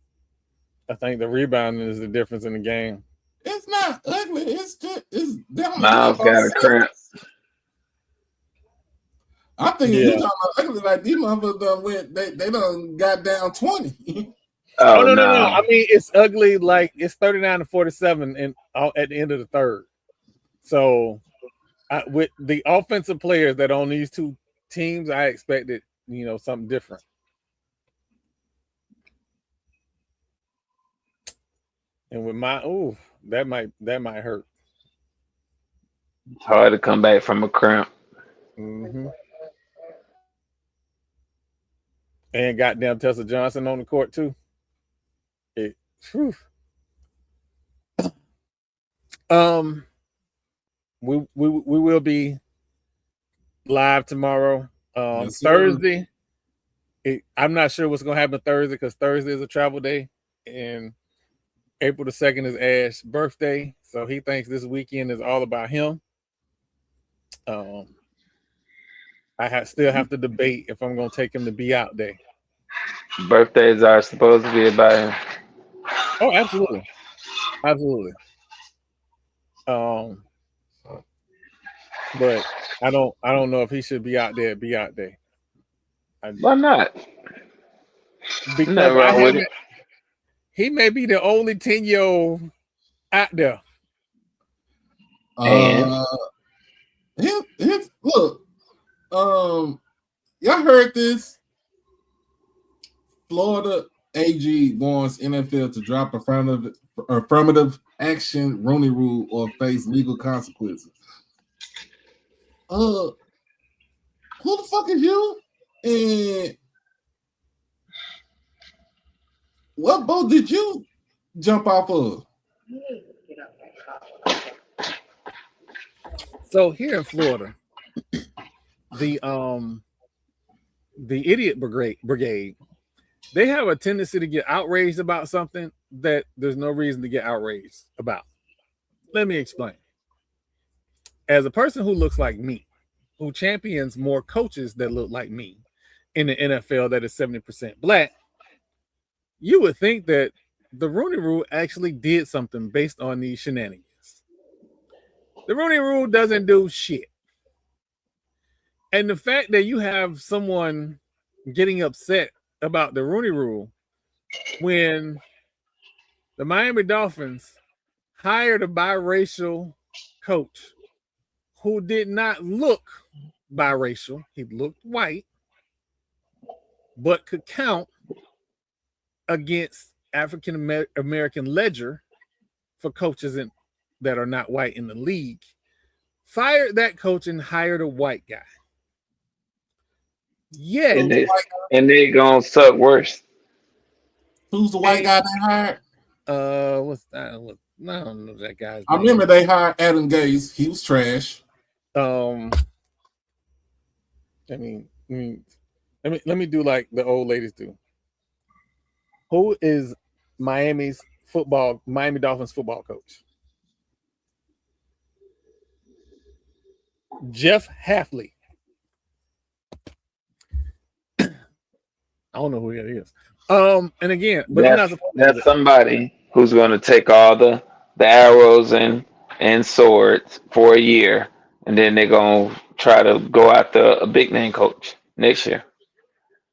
I think the rebounding is the difference in the game. It's not ugly. It's Miles got a cramp. I think you're talking about ugly like these motherfuckers done went. They done got down 20. Oh no. I mean, it's ugly. Like it's 39-47, and at the end of the third. So, with the offensive players that on these two teams, I expected something different. And with that might hurt. It's hard to come back from a cramp. Mm-hmm. And goddamn Tessa Johnson on the court too. We will be live tomorrow. Yes, Thursday. I'm not sure what's gonna happen Thursday because Thursday is a travel day, and April the 2nd is Ash's birthday, so he thinks this weekend is all about him. I still have to debate if I'm gonna take him to be out day. Birthdays are supposed to be about him. Oh, absolutely. But I don't know if he should be out there. Why not? Because He may be the only 10-year-old out there. And Look, y'all heard this? Florida AG wants NFL to drop affirmative action Rooney Rule or face legal consequences. Who the fuck is you? And what boat did you jump off of? So here in Florida, the idiot brigade, they have a tendency to get outraged about something that there's no reason to get outraged about. Let me explain. As a person who looks like me, who champions more coaches that look like me in the NFL that is 70% black, you would think that the Rooney Rule actually did something based on these shenanigans. The Rooney Rule doesn't do shit. And the fact that you have someone getting upset about the Rooney Rule when the Miami Dolphins hired a biracial coach who did not look biracial. He looked white, but could count against African American ledger for coaches that are not white in the league. Fired that coach and hired a white guy. Yeah. And they gonna suck worse. Who's the white guy they hired? What's that? I don't know that guy's I name. remember they hired Adam Gase. He was trash. Let me do like the old ladies do. Who is Miami Dolphins football coach? Jeff Hafley. I don't know who that is. And again, but that's somebody who's going to take all the arrows and swords for a year, and then they're going to try to go after a big name coach next year.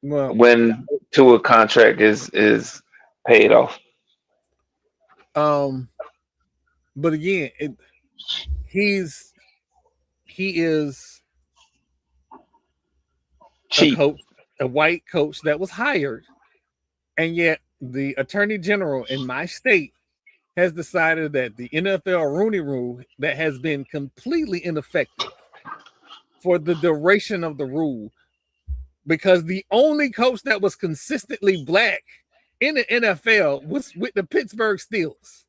Well, when Tua contract is paid off. But again, he is cheap. A white coach that was hired, and yet the attorney general in my state has decided that the NFL Rooney Rule that has been completely ineffective for the duration of the rule, because the only coach that was consistently black in the NFL was with the Pittsburgh Steelers.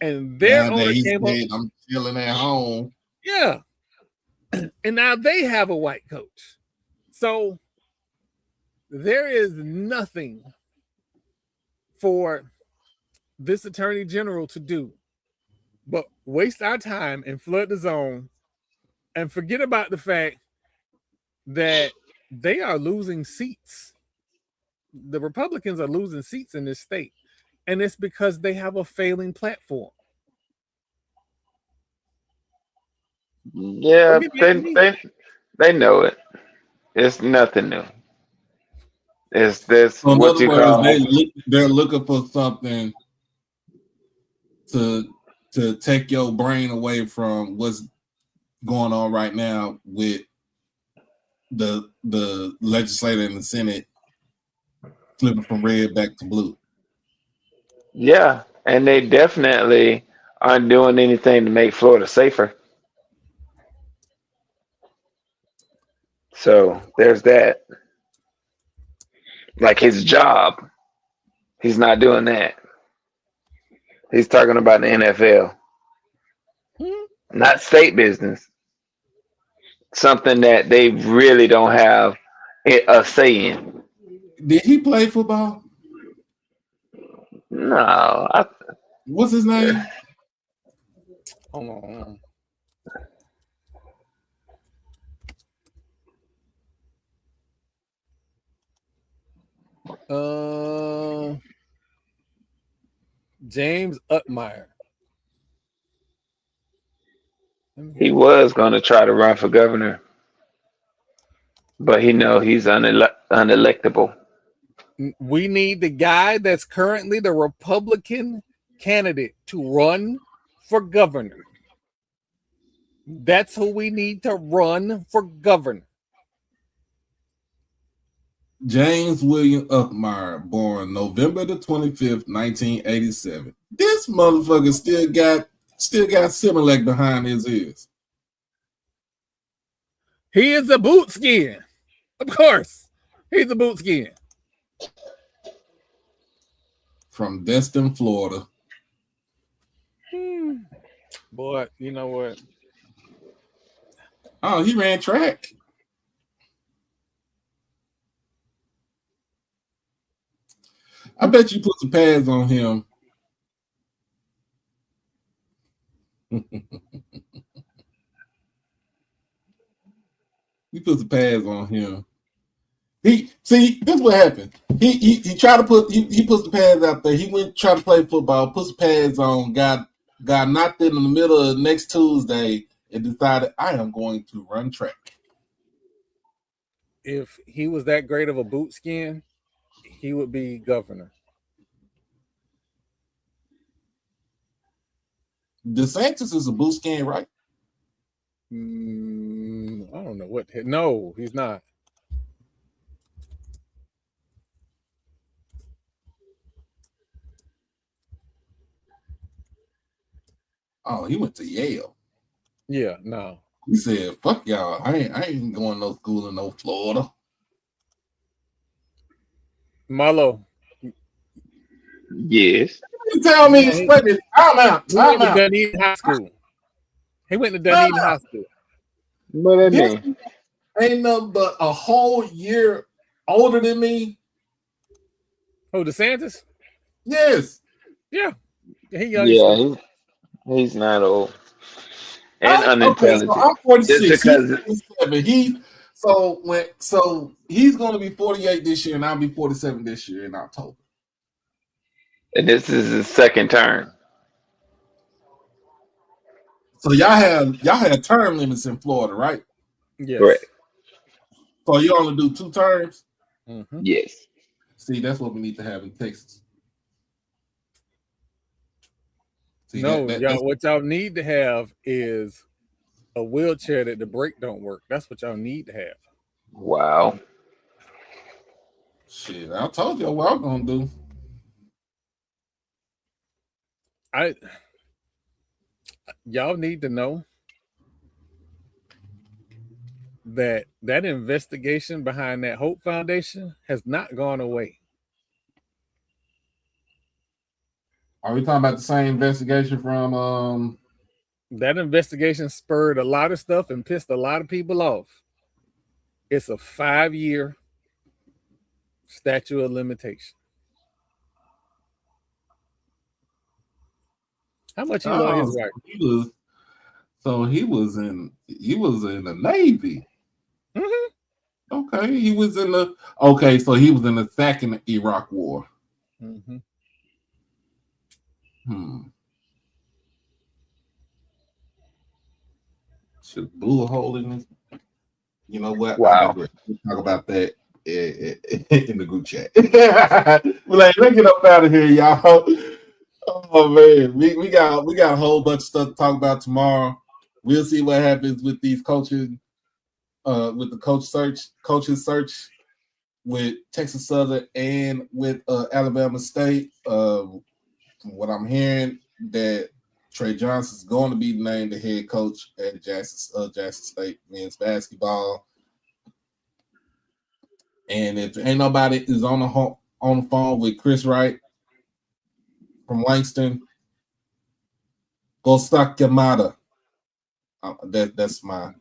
And their owner came up. I'm chilling at home. Yeah. And now they have a white coach. So there is nothing for this attorney general to do but waste our time and flood the zone and forget about the fact that they are losing seats. The Republicans are losing seats in this state, and it's because they have a failing platform. Yeah, they know it. It's nothing new. It's this. So in other words, they're looking for something to take your brain away from what's going on right now with the legislature and the Senate flipping from red back to blue. Yeah, and they definitely aren't doing anything to make Florida safer. So there's that. Like his job, he's not doing that. He's talking about the NFL, not state business. Something that they really don't have a say in. Did he play football? No. What's his name? Hold on. James Utmeyer. He was going to try to run for governor, but he know he's unelectable. We need the guy that's currently the Republican candidate to run for governor. That's who we need to run for governor. James William Uckmeyer, born November the 25th, 1987. This motherfucker still got Similac behind his ears. He is a boot skin. Of course. He's a boot skin. From Destin, Florida. Boy, you know what? Oh, he ran track. I bet you put some pads on him. You put some pads on him. This is what happened. He tried to put he put the pads out there. He went try to play football, put some pads on, got knocked in the middle of next Tuesday, and decided I am going to run track. If he was that great of a boot skin, he would be governor. DeSantis is a boot skin, right? I don't know what. No, he's not. Oh, he went to Yale. Yeah, no. He said, "Fuck y'all! I ain't going to no school in no Florida." Marlo. Yes. You tell me, explain it. I'm out. He went to Dunedin High School. He went to Dunedin High School. What that mean? Ain't nothing but a whole year older than me. Oh, DeSantis? Yes. Yeah. He young. Yeah, he's not old. And unintelligent. Okay, so I'm 46. Just because he's 47. So he's going to be 48 this year, and I'll be 47 this year in October. And this is his second term. So y'all have term limits in Florida, right? Yes. Correct. So you only do 2 terms? Mm-hmm. Yes. See, that's what we need to have in Texas. See, what y'all need to have is a wheelchair that the brake don't work. That's what y'all need to have. Wow. Shit, I told you what I'm gonna do. Y'all need to know that investigation behind that Hope Foundation has not gone away. Are we talking about the same investigation from that investigation spurred a lot of stuff and pissed a lot of people off. It's a 5-year statute of limitation. How much he love his wife? He was in the Navy. Mm-hmm. Okay, so he was in the second Iraq War. Mm-hmm. Should blew a hole in this. You know what? Wow. We'll talk about that in the group chat. Let's get up out of here, y'all. Oh man, we got a whole bunch of stuff to talk about tomorrow. We'll see what happens with these coaches, with the coaches search with Texas Southern and with Alabama State. From what I'm hearing, that Trey Johnson is going to be named the head coach at Jackson State men's basketball. And if ain't nobody is on the phone with Chris Wright from Langston, go stock your mother. That's my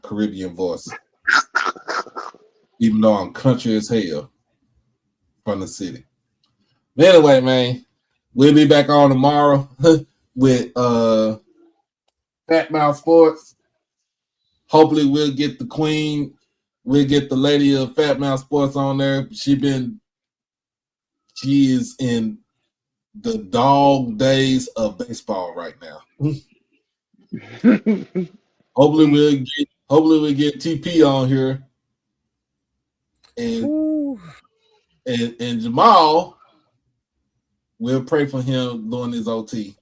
Caribbean voice. Even though I'm country as hell from the city. But anyway, man, we'll be back on tomorrow with Fat Mouth Sports. Hopefully we'll get the queen. We'll get the lady of Fat Mouth Sports on there. She is in the dog days of baseball right now. Hopefully we'll get TP on here. And And Jamal, we'll pray for him during his OT.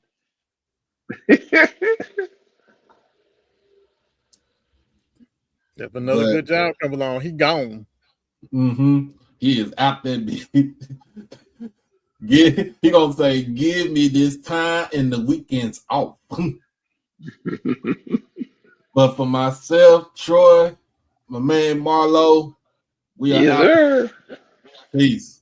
If another good job come along, he gone. Mm-hmm. He is out there. He gonna say, "Give me this time and the weekends off." But for myself, Troy, my man Marlo, we are out. Yes, sir. Peace.